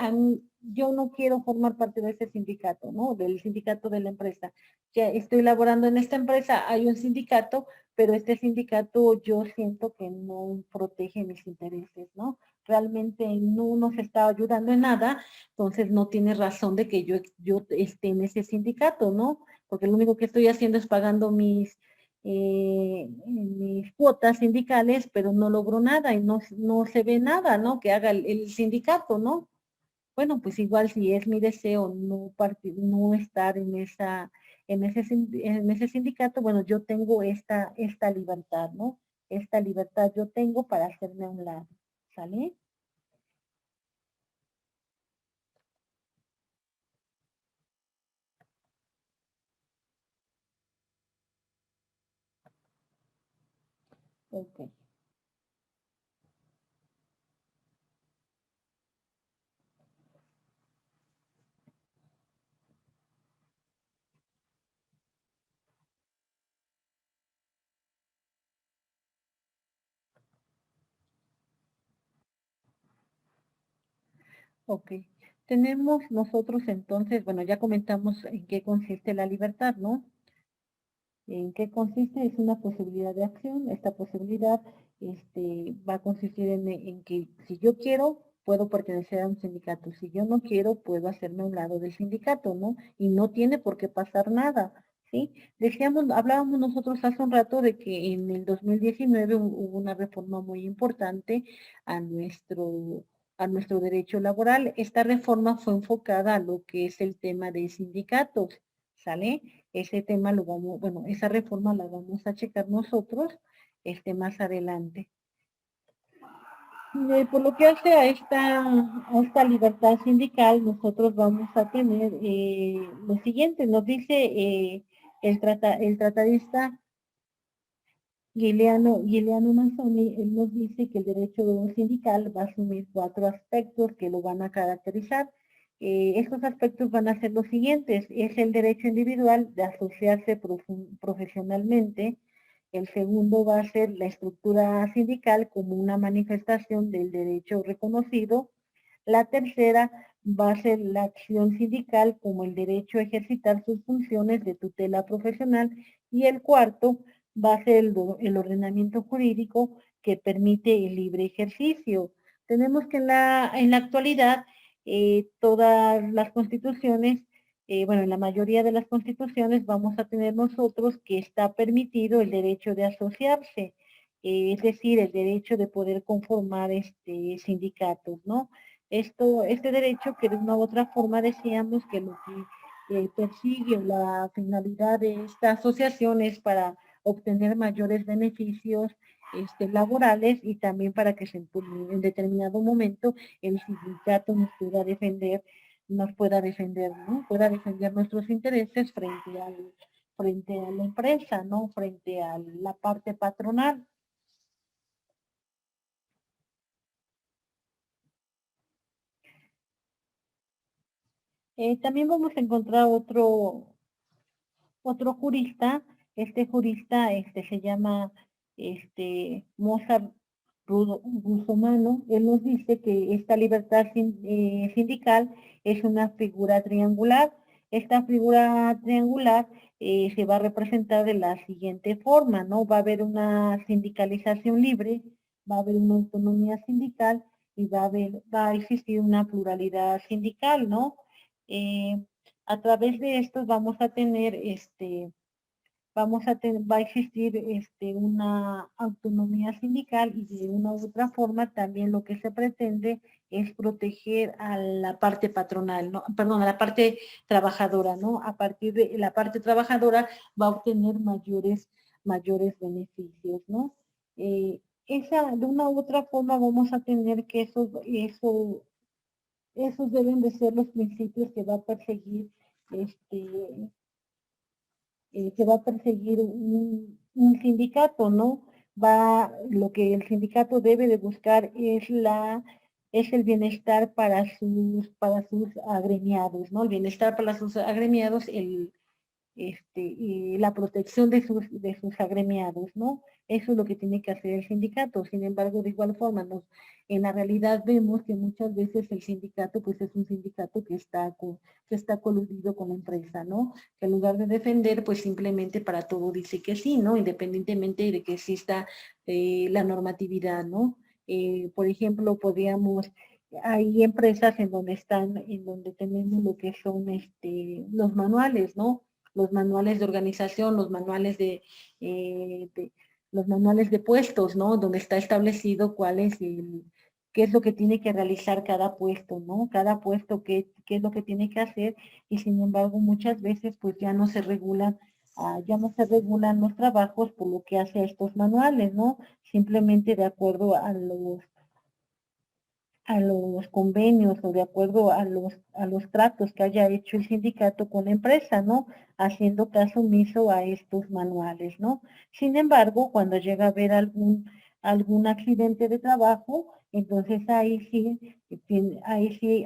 A: yo no quiero formar parte de ese sindicato, ¿no? Del sindicato de la empresa. Ya estoy laborando en esta empresa, hay un sindicato, pero este sindicato yo siento que no protege mis intereses, ¿no? Realmente no nos está ayudando en nada, entonces no tiene razón de que yo esté en ese sindicato, ¿no? Porque lo único que estoy haciendo es pagando mis cuotas sindicales, pero no logro nada y no se ve nada, ¿no? Que haga el sindicato, ¿no? Bueno, pues igual si es mi deseo no estar en ese sindicato, bueno, yo tengo esta libertad, ¿no? Esta libertad yo tengo para hacerme a un lado, ¿sale? Ok. Ok. Tenemos nosotros entonces, bueno, ya comentamos en qué consiste la libertad, ¿no? ¿En qué consiste? Es una posibilidad de acción. Esta posibilidad va a consistir en que si yo quiero, puedo pertenecer a un sindicato. Si yo no quiero, puedo hacerme a un lado del sindicato, ¿no? Y no tiene por qué pasar nada, ¿sí? Decíamos, hablábamos nosotros hace un rato de que en el 2019 hubo una reforma muy importante a a nuestro derecho laboral. Esta reforma fue enfocada a lo que es el tema de sindicatos, ¿sale? Ese tema lo vamos, bueno, esa reforma la vamos a checar nosotros más adelante. Por lo que hace a esta libertad sindical, nosotros vamos a tener lo siguiente, nos dice el tratadista Giuliano Mazzoni, él nos dice que el derecho sindical va a asumir 4 aspectos que lo van a caracterizar. Estos aspectos van a ser los siguientes. Es el derecho individual de asociarse profesionalmente. El segundo va a ser la estructura sindical como una manifestación del derecho reconocido. La tercera va a ser la acción sindical como el derecho a ejercitar sus funciones de tutela profesional. Y el cuarto va a ser el ordenamiento jurídico que permite el libre ejercicio. Tenemos que en la actualidad todas las constituciones, bueno, en la mayoría de las constituciones vamos a tener nosotros que está permitido el derecho de asociarse, es decir, el derecho de poder conformar sindicatos, ¿no? Este derecho que de una u otra forma decíamos que lo que persigue la finalidad de esta asociación es para obtener mayores beneficios laborales y también para que en determinado momento el sindicato nos pueda defender, ¿no? Pueda defender nuestros intereses frente a la empresa, ¿no? Frente a la parte patronal. También vamos a encontrar otro jurista. Este jurista se llama Mozart Russomano. Él nos dice que esta libertad sindical es una figura triangular. Esta figura triangular se va a representar de la siguiente forma, ¿no? Va a haber una sindicalización libre, va a haber una autonomía sindical y va a existir una pluralidad sindical, ¿no? A través de esto vamos a tener va a existir una autonomía sindical y de una u otra forma también lo que se pretende es proteger a la parte patronal, ¿no? Perdón, a la parte trabajadora, ¿no? A partir de la parte trabajadora va a obtener mayores beneficios, ¿no? De una u otra forma vamos a tener que esos deben de ser los principios que va a perseguir un sindicato, ¿no? Lo que el sindicato debe de buscar es el bienestar para sus agremiados, ¿no? El bienestar para sus agremiados, y la protección de sus agremiados, ¿no? Eso es lo que tiene que hacer el sindicato. Sin embargo, de igual forma, en la realidad vemos que muchas veces el sindicato, pues es un sindicato que está coludido con la empresa, ¿no? Que en lugar de defender, pues simplemente para todo dice que sí, ¿no? Independientemente de que exista la normatividad, ¿no? Por ejemplo, hay empresas en donde tenemos lo que son los manuales, ¿no? Los manuales de organización, los manuales de puestos, ¿no? Donde está establecido qué es lo que tiene que realizar cada puesto, ¿no? Cada puesto, qué es lo que tiene que hacer, y sin embargo muchas veces pues ya no se regulan los trabajos por lo que hace estos manuales, ¿no? Simplemente de acuerdo a los convenios o de acuerdo a los tratos que haya hecho el sindicato con la empresa, ¿no? Haciendo caso omiso a estos manuales, ¿no? Sin embargo, cuando llega a haber algún accidente de trabajo, entonces ahí sí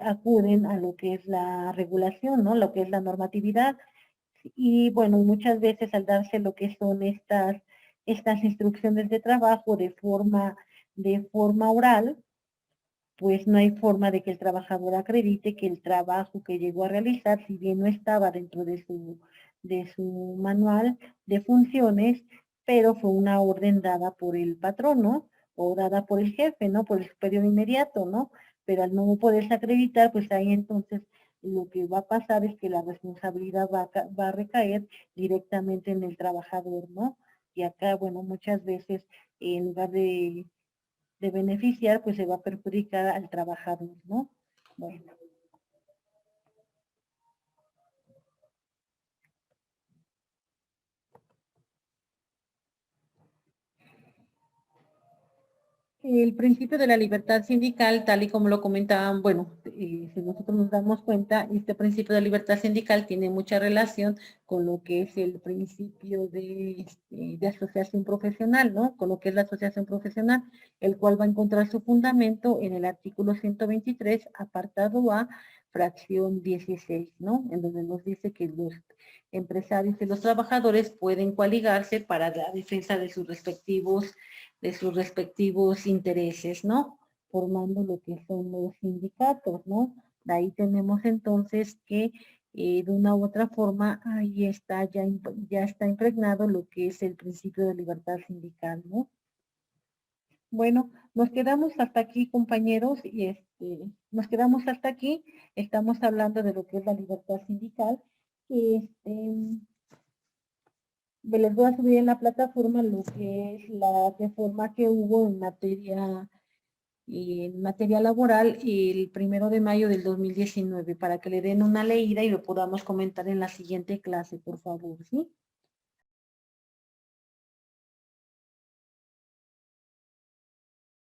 A: acuden a lo que es la regulación, ¿no? Lo que es la normatividad. Y bueno, muchas veces al darse lo que son estas instrucciones de trabajo de forma oral, pues no hay forma de que el trabajador acredite que el trabajo que llegó a realizar, si bien no estaba dentro de su manual de funciones, pero fue una orden dada por el patrón, ¿no? O dada por el jefe, ¿no? Por el superior inmediato, ¿no? Pero al no poderse acreditar, pues ahí entonces lo que va a pasar es que la responsabilidad va a recaer directamente en el trabajador, ¿no? Y acá, bueno, muchas veces en lugar de beneficiar, pues se va a perjudicar al trabajador, ¿no? Bueno. El principio de la libertad sindical, tal y como lo comentaban, bueno, si nosotros nos damos cuenta, este principio de libertad sindical tiene mucha relación con lo que es el principio de asociación profesional, ¿no? Con lo que es la asociación profesional, el cual va a encontrar su fundamento en el artículo 123, apartado A, fracción 16, ¿no? En donde nos dice que los empresarios y los trabajadores pueden coaligarse para la defensa de sus respectivos intereses, ¿no? Formando lo que son los sindicatos, ¿no? De ahí tenemos entonces que de una u otra forma ahí está, ya está impregnado lo que es el principio de libertad sindical, ¿no? Bueno, nos quedamos hasta aquí, compañeros, y nos quedamos hasta aquí. Estamos hablando de lo que es la libertad sindical. Les voy a subir en la plataforma lo que es la reforma que hubo en materia laboral el 1 de mayo del 2019 para que le den una leída y lo podamos comentar en la siguiente clase, por favor, ¿sí?